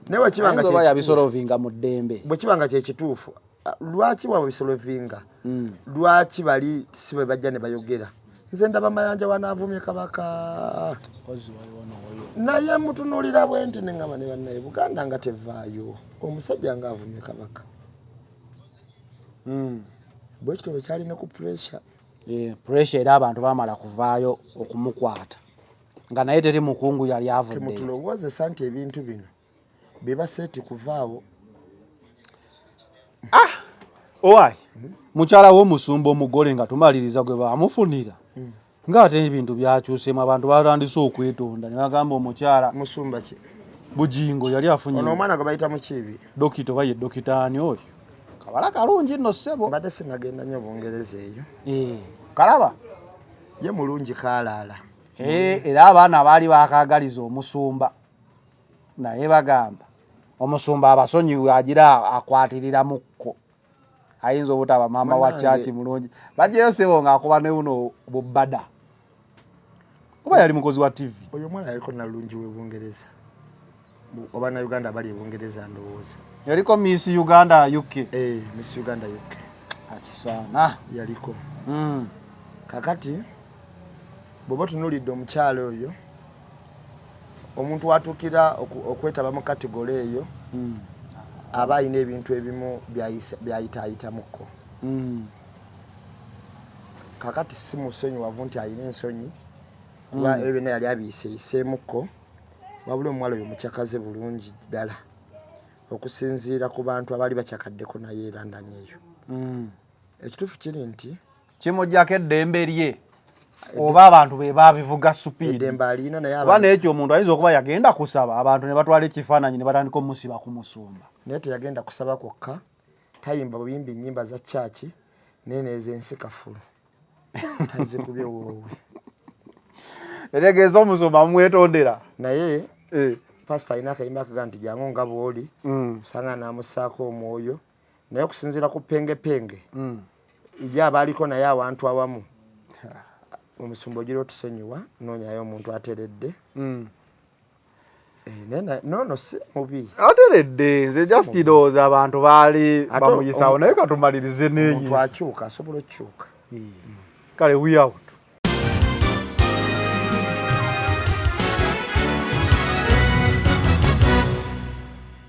naye wekibanga yabisolovinga mu ddembe bwe kibanga kyekituufu lwaki wabisolovinga lwaki bali si bwe bajja ne bayogera. Nze ndaba Mayanja wanaavumye Kabaka naye mutunuulira bwe nti ne ngamba ne bannaye Buganda nga tevaayo omusajja nga avumye Kabaka bwe kityo bwe kyalina ku pressure era abantu bamala kuvaayo okumukwata nga naye teri mukungu yali avudde. Temutulowoozesa nti ebintu bino biba seeti kuvaawo. Owaayi mukyala w'omusumba omugole nga tumaliriza gwe bamufunira ng'ate ebintu byakyusemu abantu batandise okwetonda ne bagamba omukyala musumba ki Bujingo yali afunye ono omwana gwe bayita Mukiibi dokita oba ye dokita ani oyo kabala kalungi nno ssebo mbadde sinagenda nnyo Bungereza eyo kalaba ye mulungi kaalaala era abaana baali bakaagaliza omusumba naye bagamba omusumba abasonyiwe agira akwatirira mukko ayinza obutaba maama wa chachi mulungi bajjeyo sebo ng'akuba ne buno bubbada kuba yali mukozi wa TV oyo mwana yaliko nalungi we Bungereza oba na Uganda bali Bungereza ndowooza yaliko Miss Uganda UK Miss Uganda UK akisana yaliko kakati bwoba tunulidde omukyalo oyo omuntu watukira okwetaba mu kategori eyo aba ayina ebintu ebimu byayitaayitamuko kakati si musonyiwavu nti ayina ensonyi kuba ebyo byonna yali abiyiseeyiseemuko wabula omuwala oyo mukyakaze bulungi ddala okusinziira ku bantu abaali bakyakaddeko naye London eyo ekituufu kiri nti kimujjako eddembe lye oba abantu be babivuga supiidi eddembe alina naye kuba n'ekyo omuntu ayinza okuba yagenda kusaba abantu ne batwala ekifaananyi ne batandika omusiba ku musumba naye teyagenda kusaba kwokka tayimba buyimbi nnyimba za chachi naye neezensi kafulu tazikubye woowe eregeeza omusumba mumwetondera naye pasita alina akayimba akaga nti jangu nga bw'oli osanga n'amussaako omwoyo naye okusinziira ku pengepenge ye abaaliko naye awantu awamu omusumba ogira otusonyiwa noonyayo omuntu ateredde nono si mubi ateredde nze just ndowooza abantu baali bamuyisawo naye katumalirize neeyi omuntu akyuka asobola okukyuka kale we out